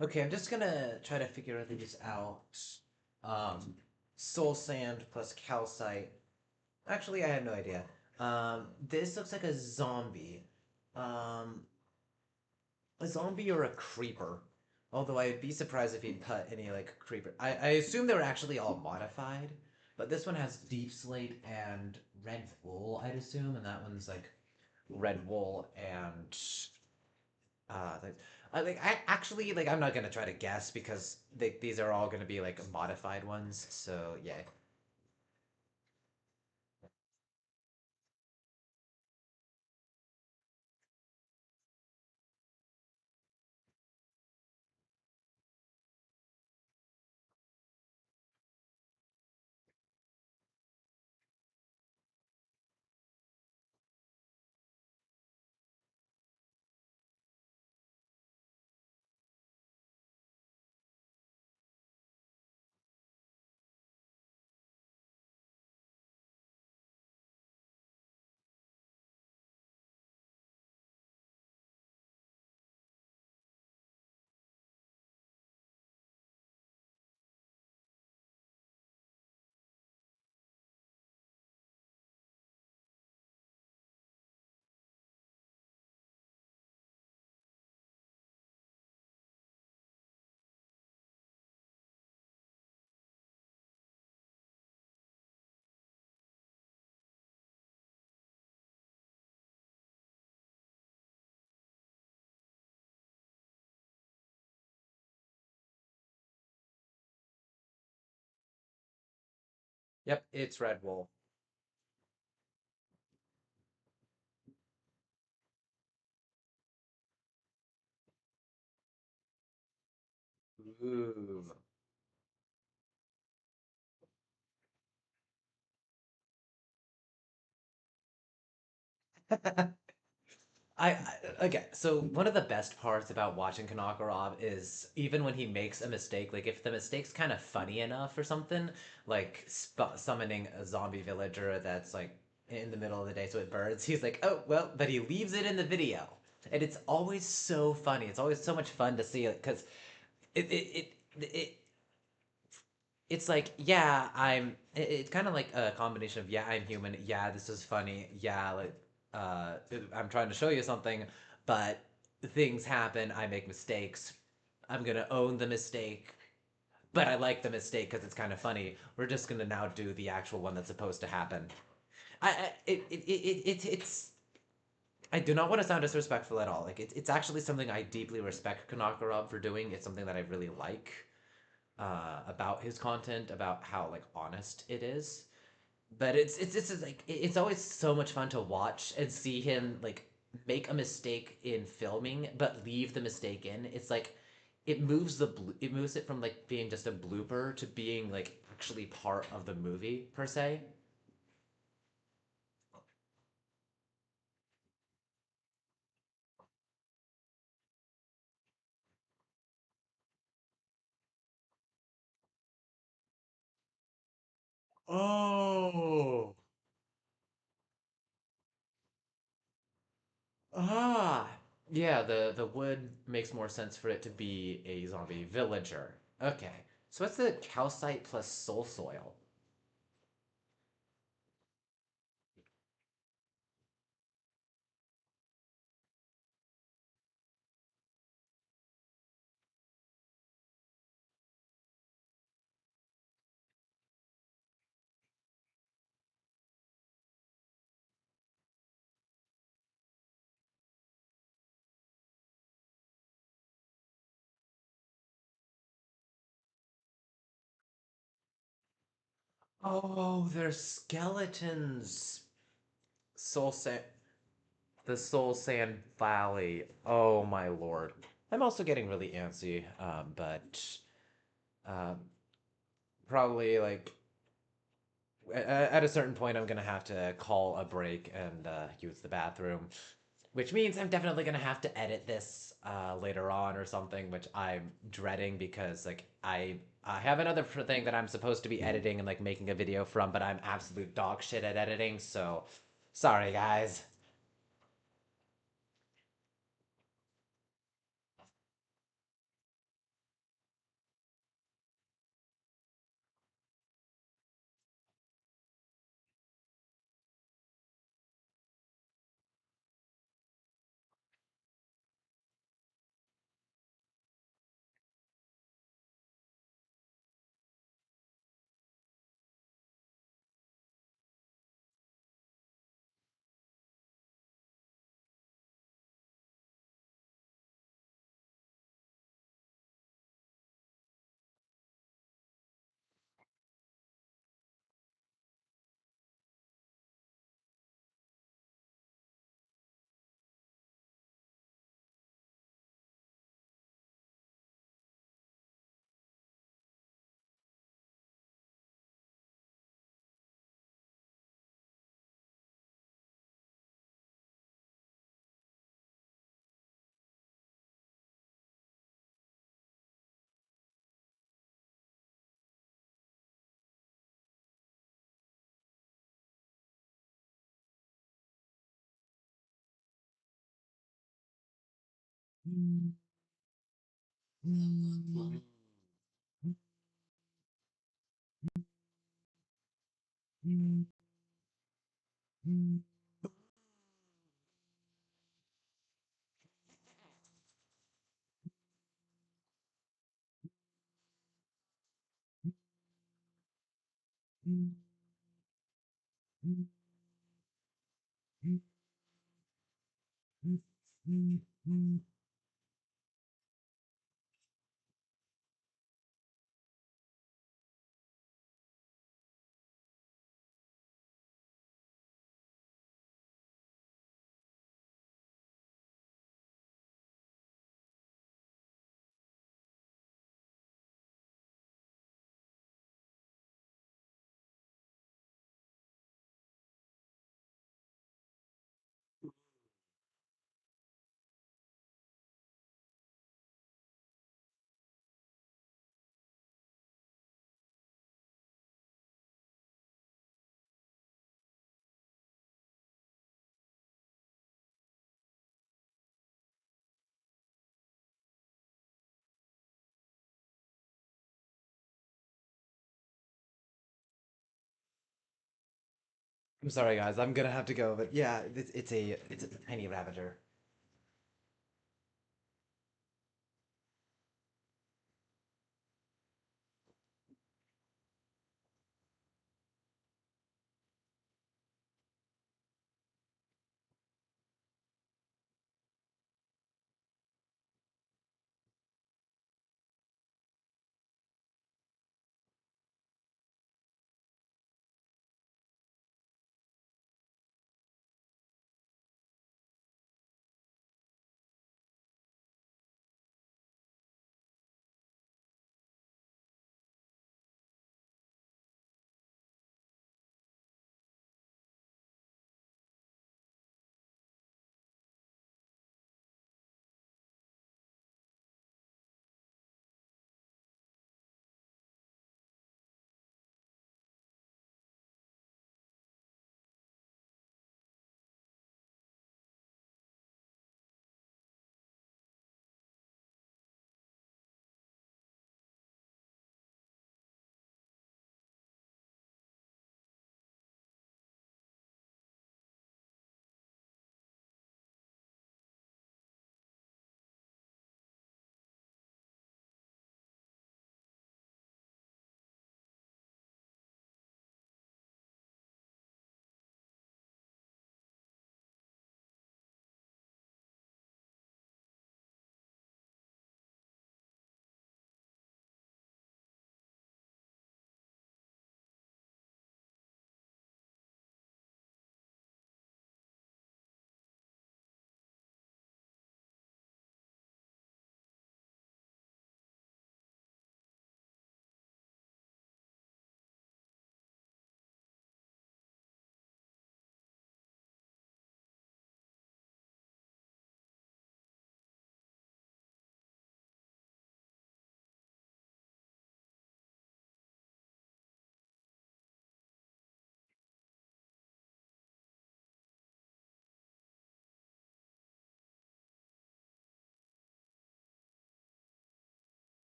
Okay, I'm just gonna try to figure these out. Um, soul sand plus calcite. Actually, I have no idea. This looks like a zombie. Um, a zombie or a creeper. Although I'd be surprised if he'd put any like creeper. I assume they were actually all modified, but this one has deep slate and red wool, I'd assume, and that one's like red wool and like, I actually like I'm not gonna try to guess because these are all gonna be like modified ones. So yeah. Yep, it's red wool. Ooh. Okay, so one of the best parts about watching kanokarob is even when he makes a mistake, like if the mistake's kind of funny enough or something, like summoning a zombie villager that's like in the middle of the day so it burns, he's like, oh well, but he leaves it in the video, and it's always so funny. It's always so much fun to see it because it it's like yeah it's kind of like a combination of yeah I'm human, yeah this is funny, yeah like I'm trying to show you something, but things happen, I make mistakes, I'm gonna own the mistake, but I like the mistake because it's kind of funny. We're just gonna now do the actual one that's supposed to happen. It's I do not want to sound disrespectful at all. Like it's actually something I deeply respect Kanakarov for doing. It's something that I really like about his content, about how like honest it is. But it's like it's always so much fun to watch and see him like make a mistake in filming, but leave the mistake in. It's like it moves it from like being just a blooper to being like actually part of the movie per se. Oh. Ah. Yeah, the wood makes more sense for it to be a zombie villager. Okay. So what's the calcite plus soul soil? Oh, they're skeletons. Soul Sand, the Soul Sand Valley. Oh my lord. I'm also getting really antsy, but um, probably like at a certain point, I'm gonna have to call a break and use the bathroom, which means I'm definitely gonna have to edit this later on or something, which I'm dreading because like I have another thing that I'm supposed to be editing and like making a video from, but I'm absolute dog shit at editing. So sorry, guys. I'm sorry, guys. I'm gonna have to go, but yeah, it's a tiny rabbiter.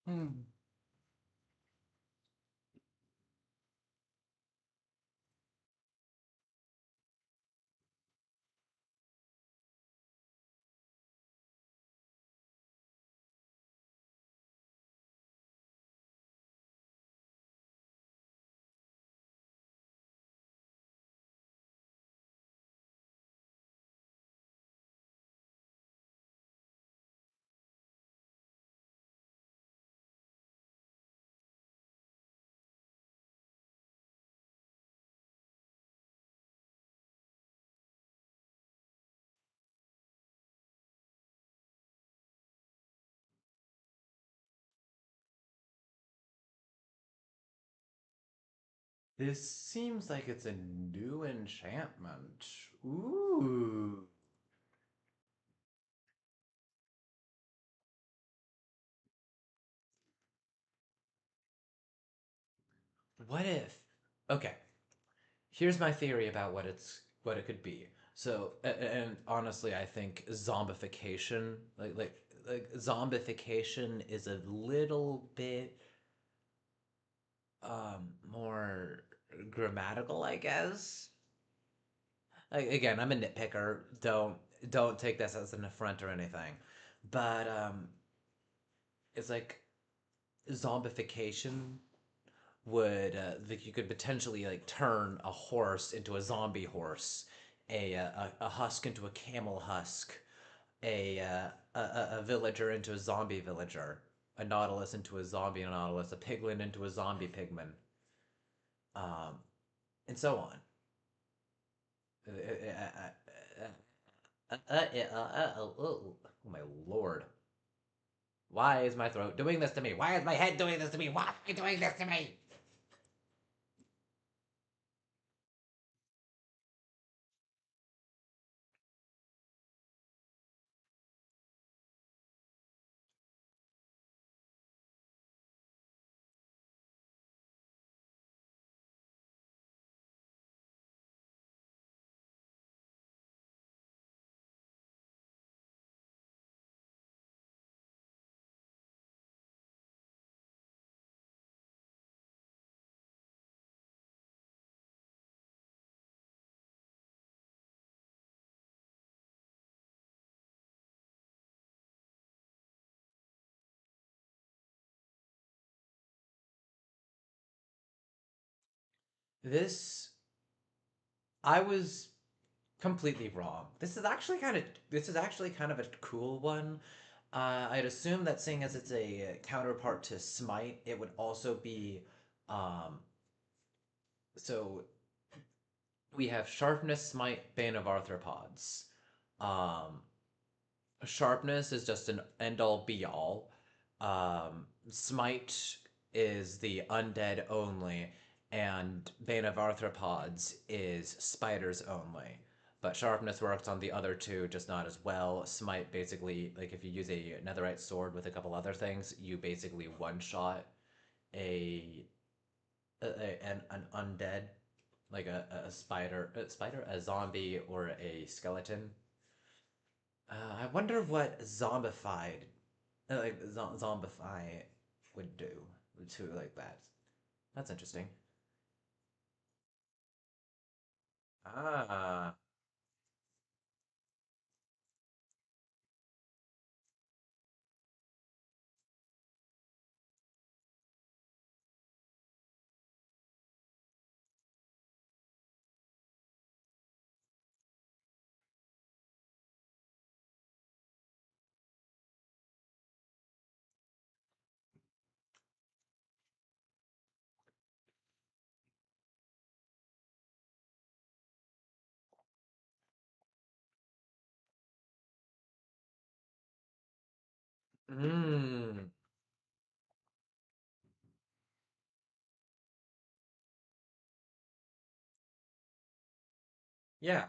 Hmm. This seems like it's a new enchantment. Ooh. What if? Okay, here's my theory about what it could be. So, and honestly, I think zombification, like zombification, is a little bit more grammatical, I guess. Like, again, I'm a nitpicker. Don't take this as an affront or anything, but it's like zombification would like you could potentially like turn a horse into a zombie horse, a husk into a camel husk, a villager into a zombie villager, a nautilus into a zombie nautilus, a piglin into a zombie pigman, um, and so on. Oh my lord! Why is my throat doing this to me? Why is my head doing this to me? Why are you doing this to me? This I was completely wrong. This is actually kind of a cool one. I'd assume that seeing as it's a counterpart to Smite, it would also be um, so we have Sharpness, Smite, Bane of Arthropods. Um, Sharpness is just an end all be all. Smite is the undead only, and Bane of Arthropods is spiders only. But Sharpness works on the other two, just not as well. Smite basically, like if you use a netherite sword with a couple other things, you basically one shot a, an undead, like a zombie, or a skeleton. I wonder what zombified like zombify would do to like that. That's interesting. Ah. Mm. Yeah.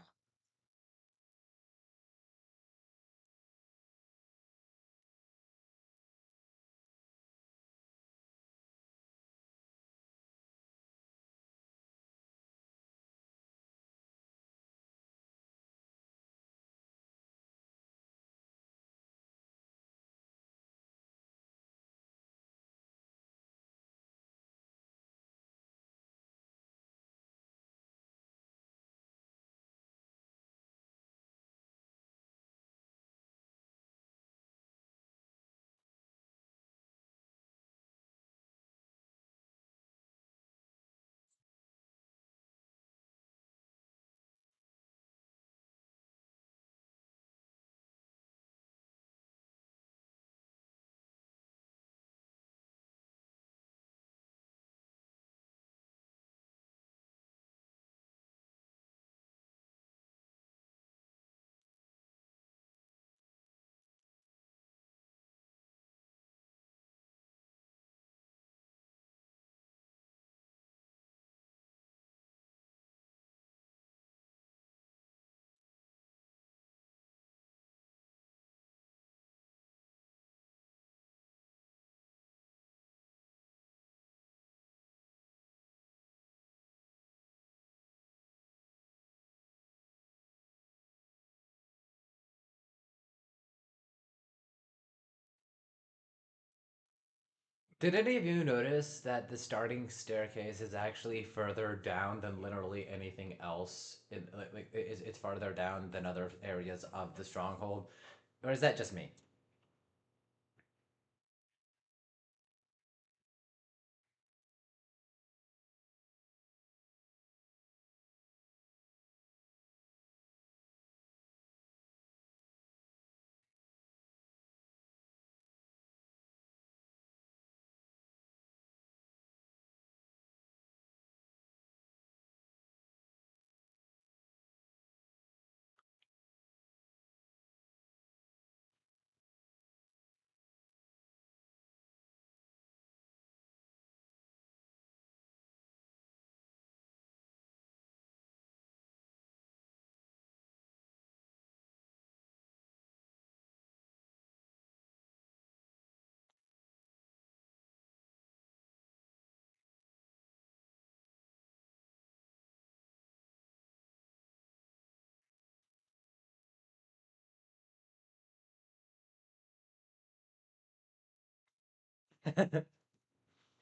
Did any of you notice that the starting staircase is actually further down than literally anything else? It's farther down than other areas of the stronghold, or is that just me?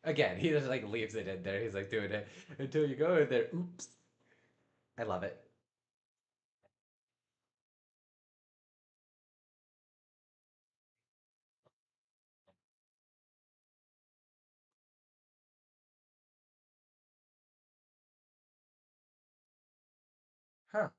Again, he just like leaves it in there. He's like doing it until you go in there. Oops. I love it. Huh.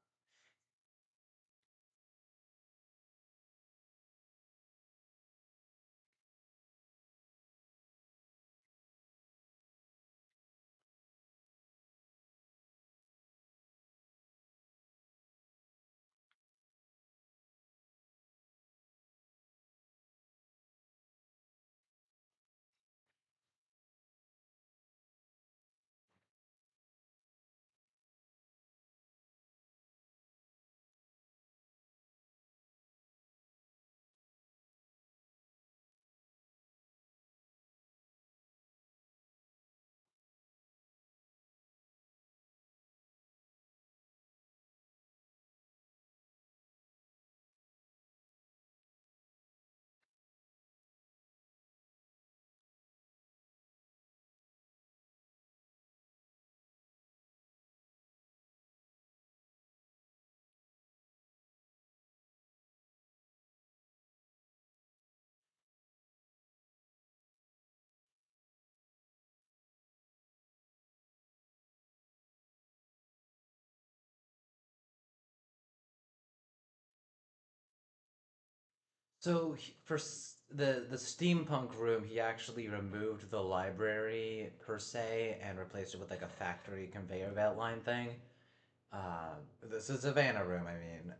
So the steampunk room, he actually removed the library per se and replaced it with like a factory conveyor belt line thing. This is Savannah room. I mean,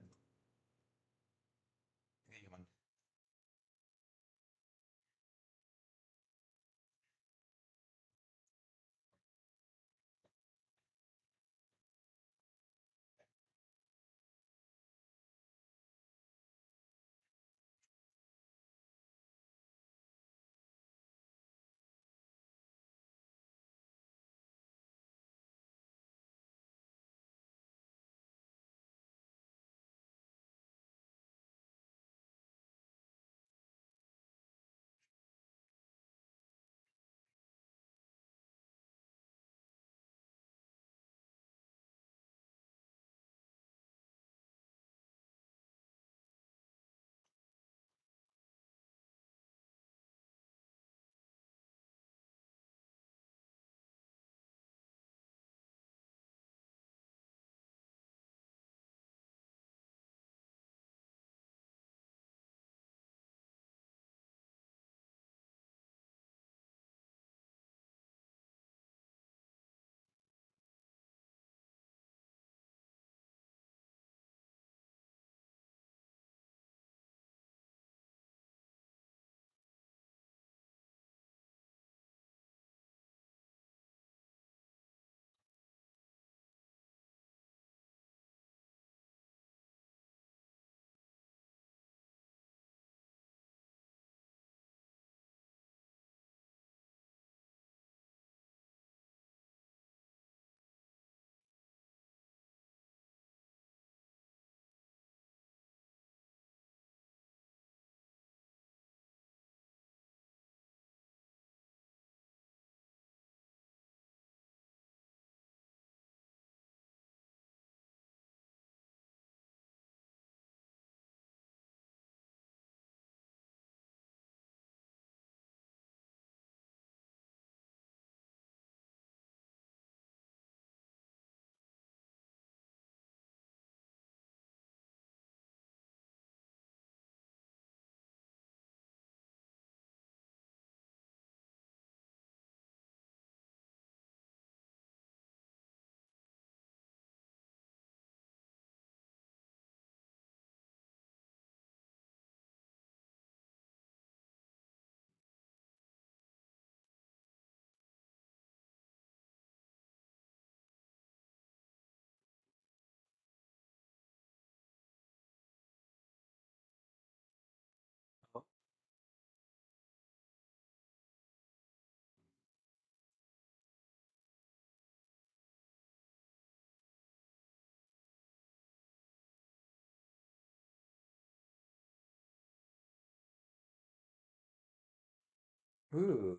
Ooh.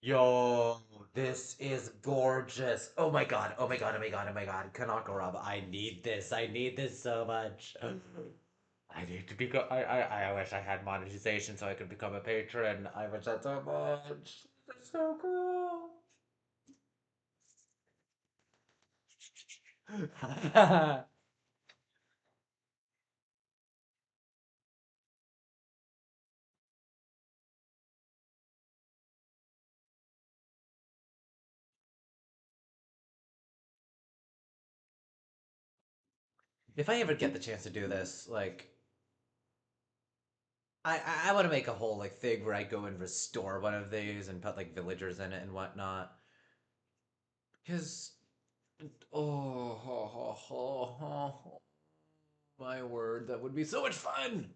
Yo, this is gorgeous. Oh my god, oh my god, oh my god, oh my god. Kanokarob, I need this. I need this so much. I need to become. I wish I had monetization so I could become a patron. I wish that so much. That's so cool. If I ever get the chance to do this, like, I want to make a whole like thing where I go and restore one of these and put like villagers in it and whatnot. Cause oh, my word, that would be so much fun.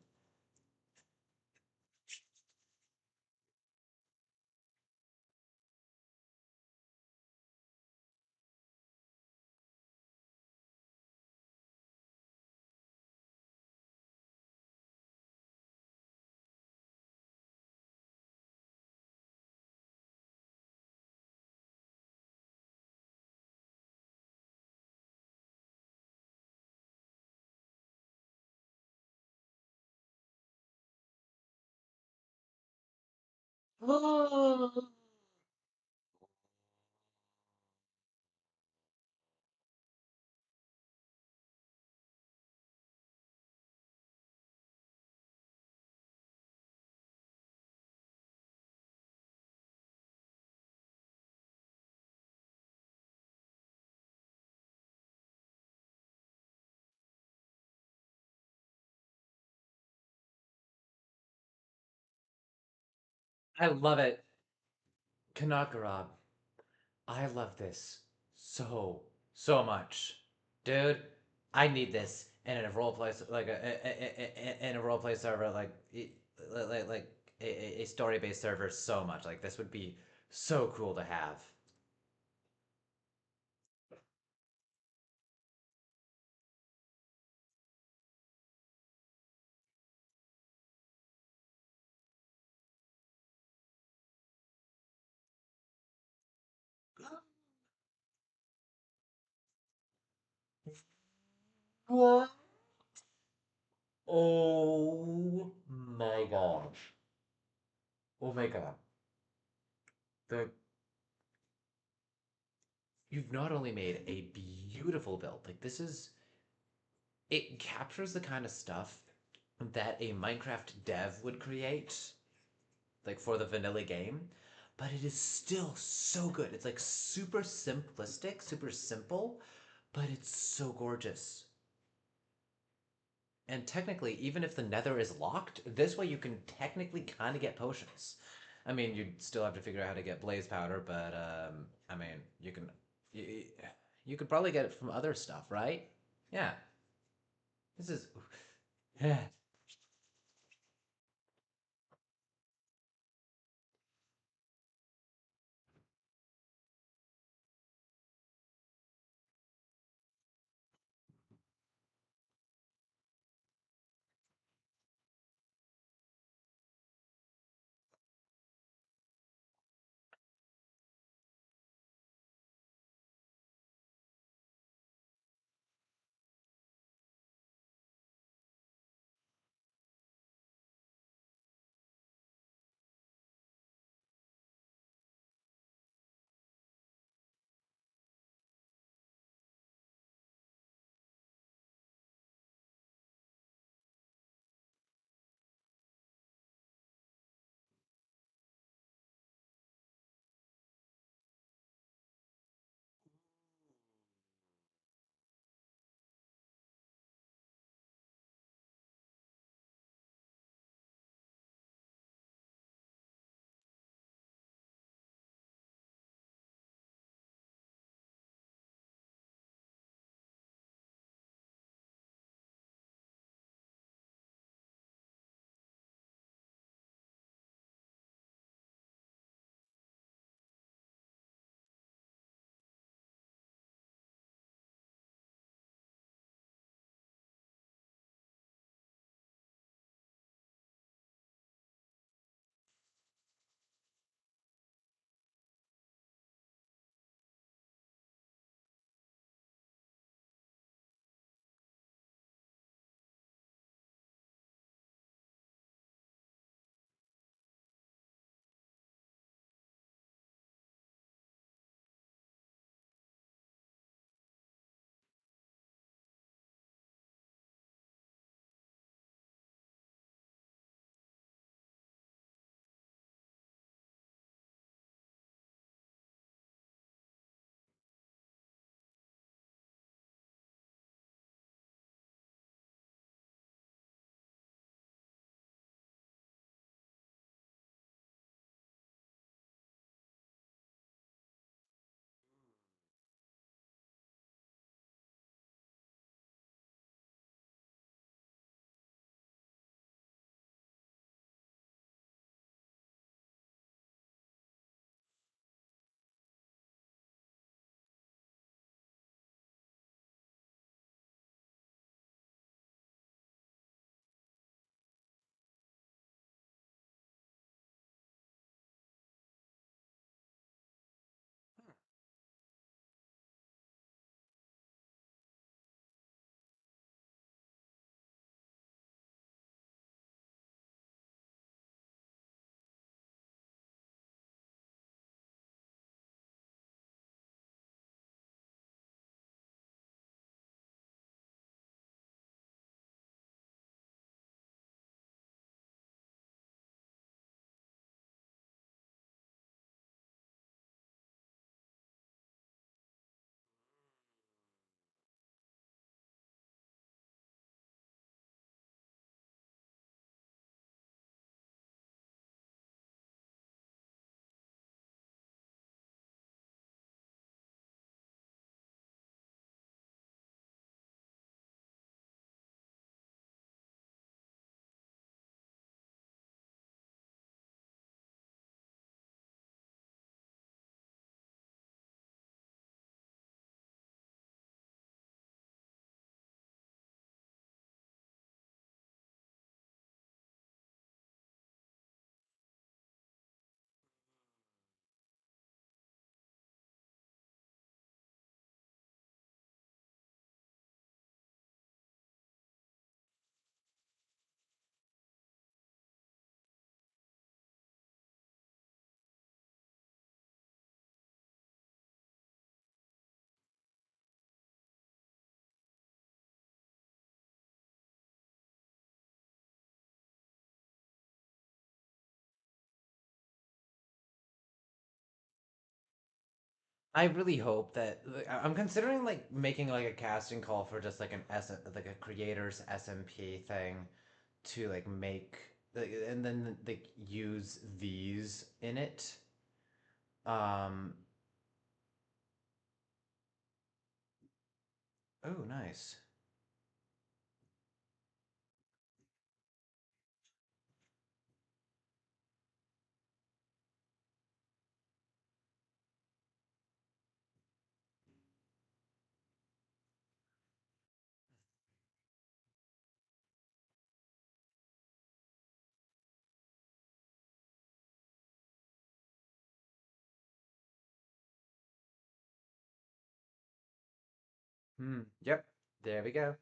I love it. Kanakarab, I love this so much. Dude, I need this in a role play like in a role play server like a story based server so much. Like this would be so cool to have. What? Oh my gosh. Oh my god. The You've not only made a beautiful build, like this is it captures the kind of stuff that a Minecraft dev would create, like for the vanilla game, but it is still so good. It's like super simplistic, super simple, but it's so gorgeous. And technically, even if the nether is locked, this way you can technically kind of get potions. I mean, you'd still have to figure out how to get blaze powder, but I mean, you, you could probably get it from other stuff, right? Yeah. This is I really hope that I'm considering like making like a casting call for just like like a creators SMP thing to like make and then like use these in it. Um oh nice. Yep. There we go.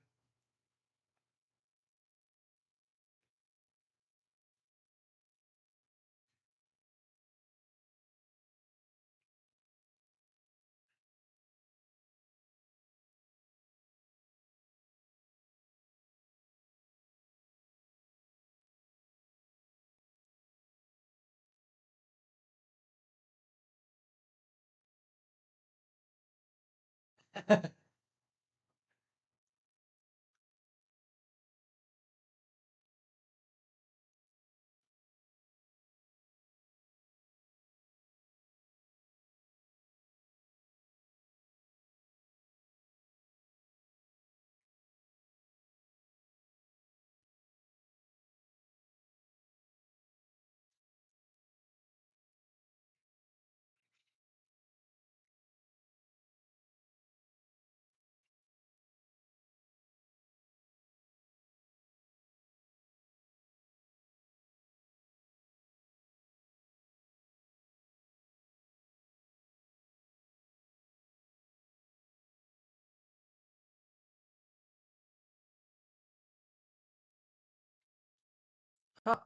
Huh.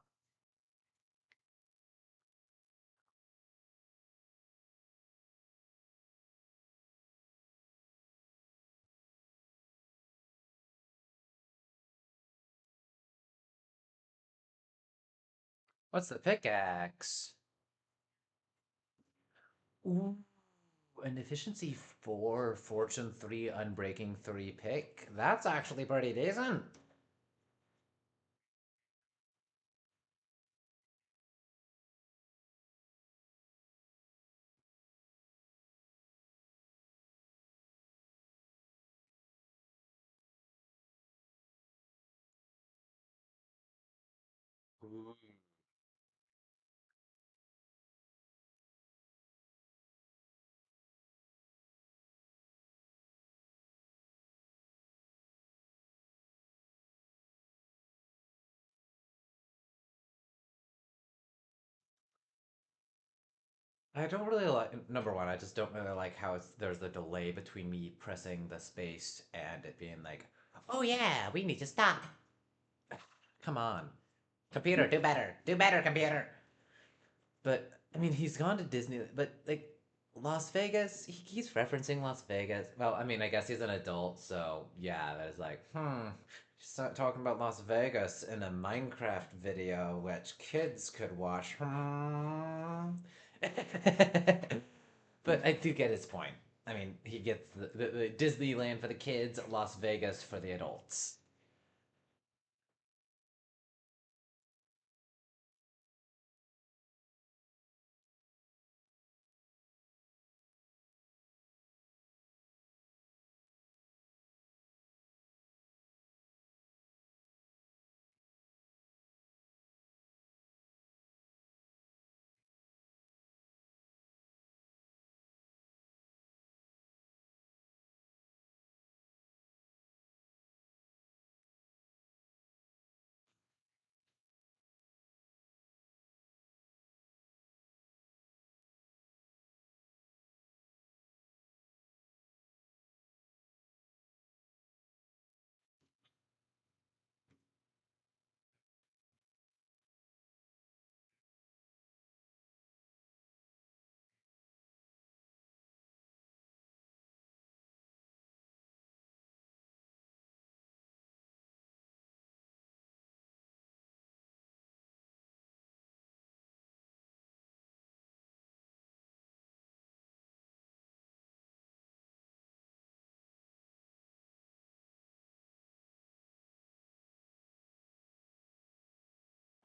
What's the pickaxe? Ooh, an efficiency 4, fortune 3, unbreaking 3 pick. That's actually pretty decent. Ooh. I don't really like number one. I just don't really like how there's a delay between me pressing the space and it being like, "Oh yeah, we need to stop." Come on, computer, do better, computer. But I mean, he's gone to Disney, but like Las Vegas, he keeps referencing Las Vegas. Well, I mean, I guess he's an adult, so yeah, that is like, start talking about Las Vegas in a Minecraft video, which kids could watch. Hmm. But I do get his point. I mean, he gets the Disneyland for the kids, Las Vegas for the adults.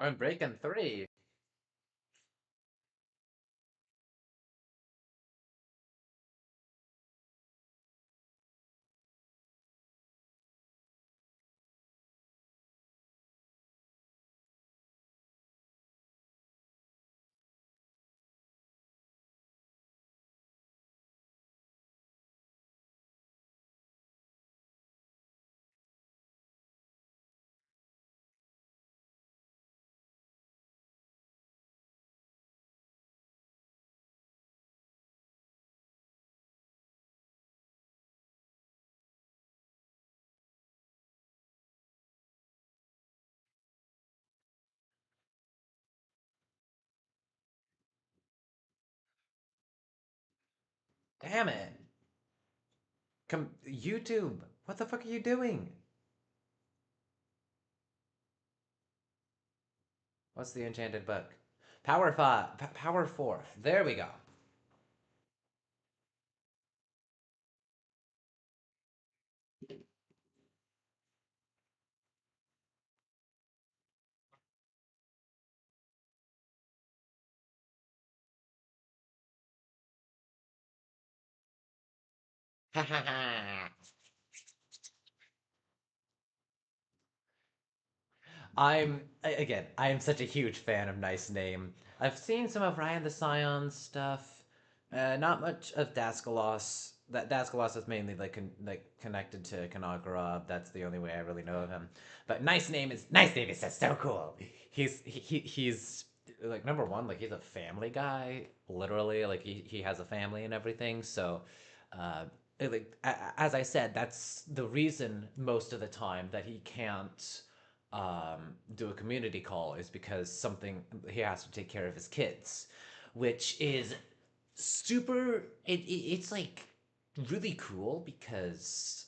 I'm breaking three. Damn it. Come, YouTube. What the fuck are you doing? What's the enchanted book? Power five. Power four. There we go. Ha ha ha. Again, I am such a huge fan of Nice Name. I've seen some of Ryan the Scion's stuff. Not much of Daskalos. That Daskalos is mainly like connected to kanokarob. That's the only way I really know of him. But Nice Name is just so cool. He's like number one. Like he's a family guy. Literally, like he has a family and everything. So, uh, as I said, that's the reason most of the time that he can't do a community call is because something he has to take care of his kids, which is super. It's like really cool because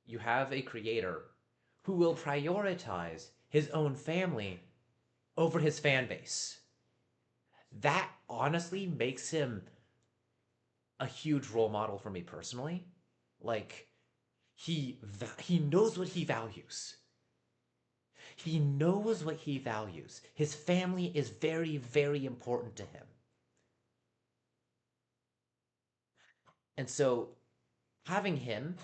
you have a creator who will prioritize his own family over his fan base. That honestly makes him a huge role model for me personally. Like he knows what he values. He knows what he values. His family is very, very important to him. And so having him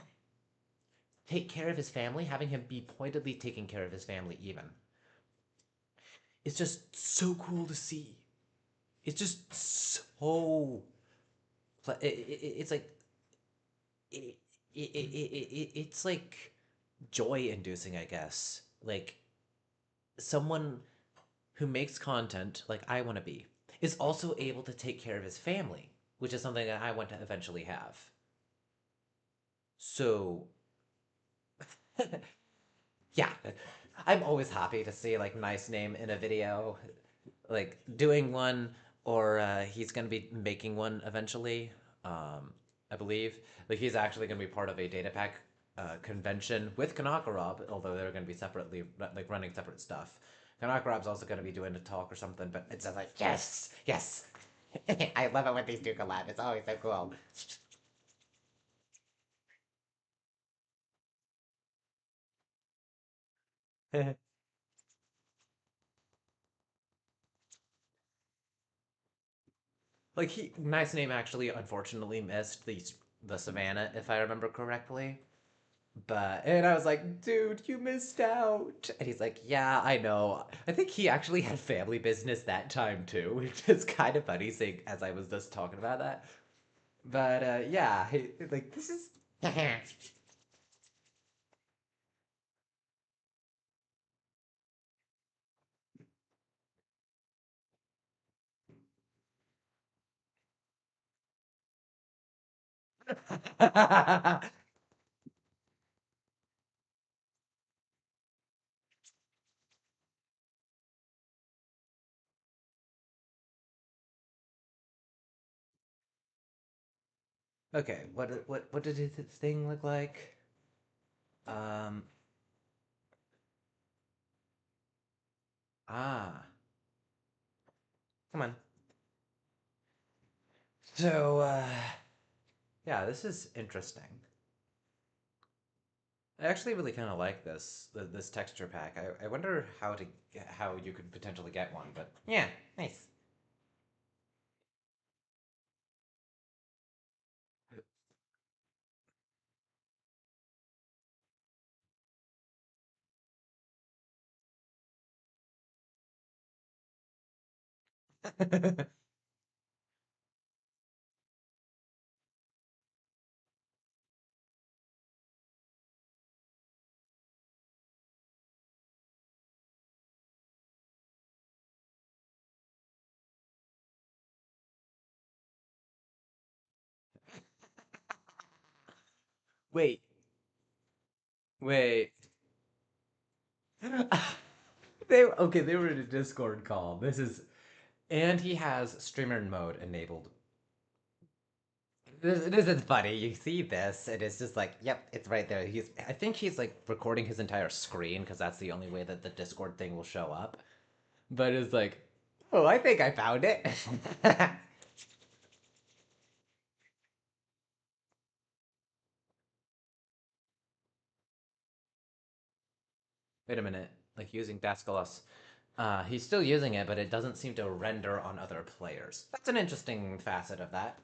take care of his family, having him be pointedly taking care of his family, even, it's just so cool to see. It's just so. It's like. It, it's like joy inducing, I guess. Like someone who makes content like I want to be is also able to take care of his family, which is something that I want to eventually have. So, yeah, I'm always happy to see like Nice Name in a video, like doing one, or he's gonna be making one eventually. I believe like he's actually gonna be part of a data pack convention with kanokarob, although they're gonna be separately like running separate stuff. Kanakarob's also gonna be doing a talk or something, but it's just like yes, yes. I love it when these two collab. It's always so cool. Like Nice Name actually unfortunately missed the savannah, if I remember correctly. But and I was like, dude, you missed out. And he's like, yeah, I know. I think he actually had family business that time too, which is kind of funny seeing as I was just talking about that. But yeah, like this is Okay, what did his thing look like? Um ah, come on. So yeah, this is interesting. I actually really kind of like this texture pack. I wonder how you could potentially get one, but yeah, nice. Wait, wait. They were in a Discord call. And he has streamer mode enabled. This is funny. You see this, and it's just like, yep, it's right there. I think he's like recording his entire screen because that's the only way that the Discord thing will show up. But it's like, oh, I think I found it. Wait a minute, like using Daskalos. He's still using it, but it doesn't seem to render on other players. That's an interesting facet of that.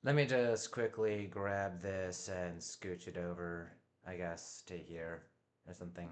Let me just quickly grab this and scooch it over, I guess, to here or something.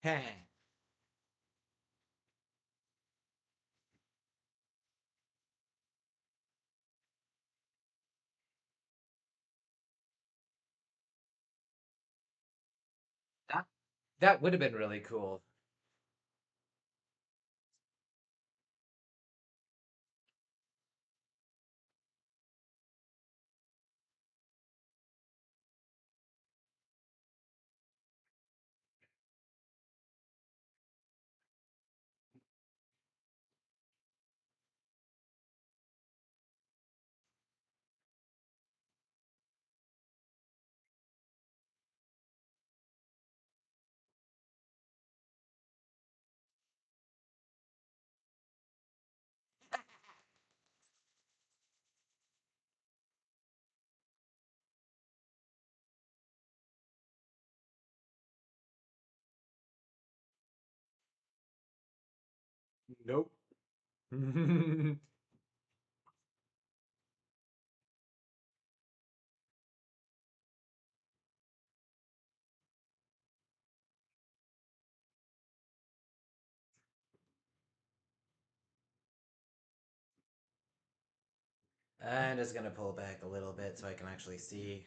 Heh. That that would have been really cool. Nope. I'm just gonna pull back a little bit so I can actually see.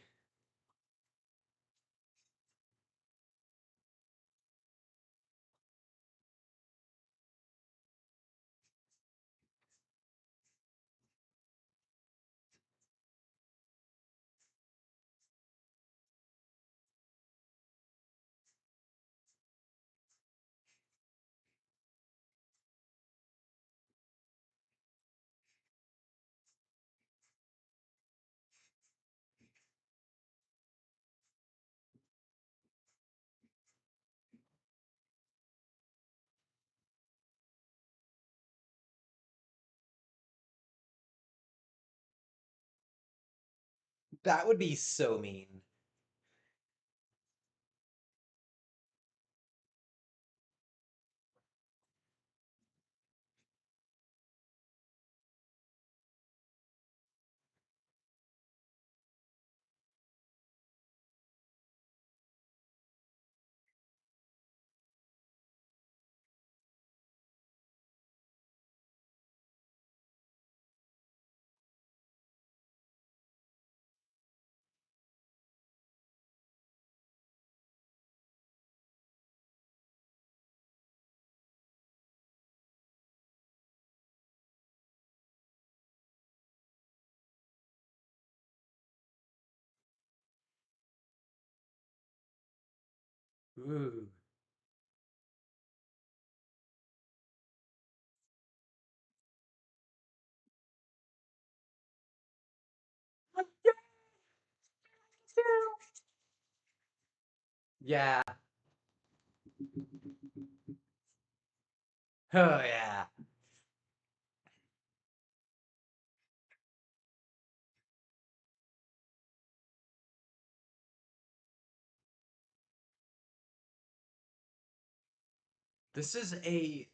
That would be so mean. Ooh. Yeah. Oh yeah. This is a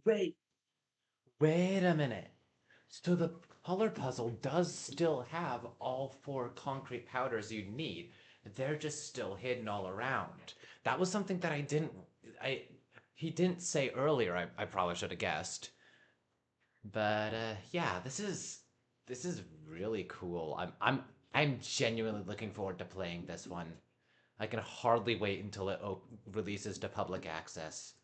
wait. Wait a minute. So the color puzzle does still have all four concrete powders you need. They're just still hidden all around. That was something that I didn't I he didn't say earlier. I probably should have guessed. But yeah, this is really cool. I'm genuinely looking forward to playing this one. I can hardly wait until it releases to public access.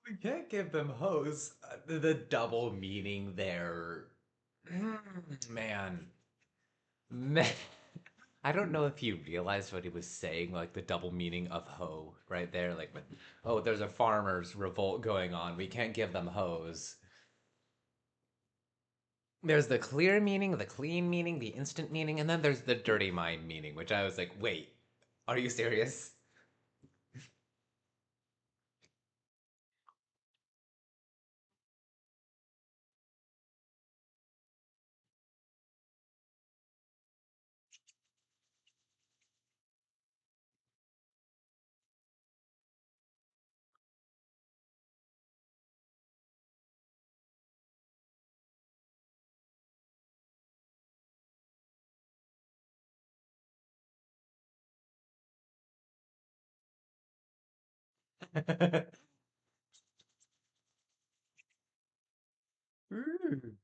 We can't give them hoes. The double meaning there. Man. Man. I don't know if he realized what he was saying, like the double meaning of hoe right there. Like, oh, there's a farmer's revolt going on. We can't give them hoes. There's the clear meaning, the clean meaning, the instant meaning, and then there's the dirty mind meaning, which I was like, wait, are you serious? Ooh.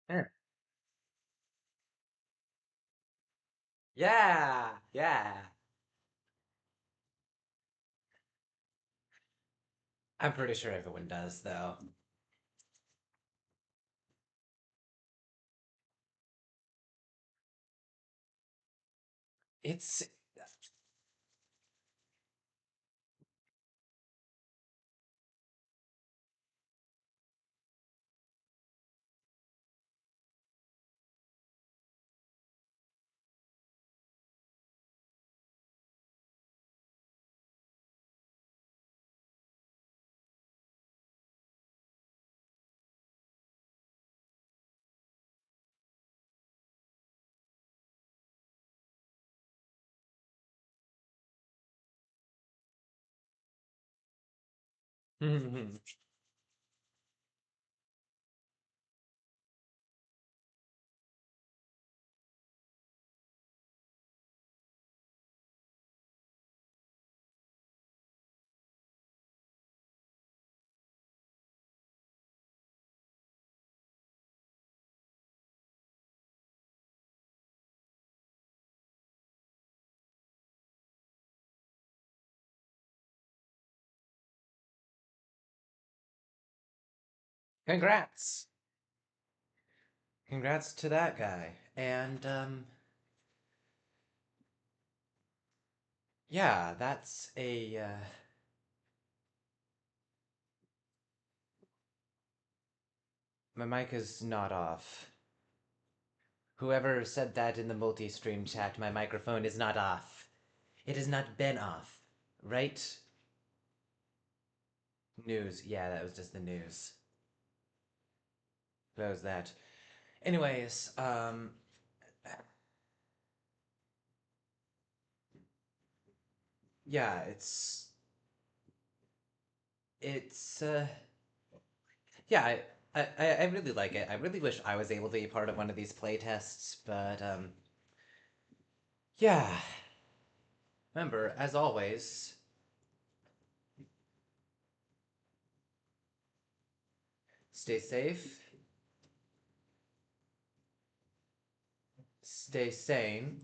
Yeah. Yeah, yeah. I'm pretty sure everyone does, though. It's congrats. Congrats to that guy. And yeah, that's a my mic is not off. Whoever said that in the multi-stream chat, my microphone is not off. It has not been off. Right? News. Yeah, that was just the news. That was that. Anyways, yeah, it's yeah, I really like it. I really wish I was able to be part of one of these playtests, but yeah. Remember, as always, stay safe, stay sane,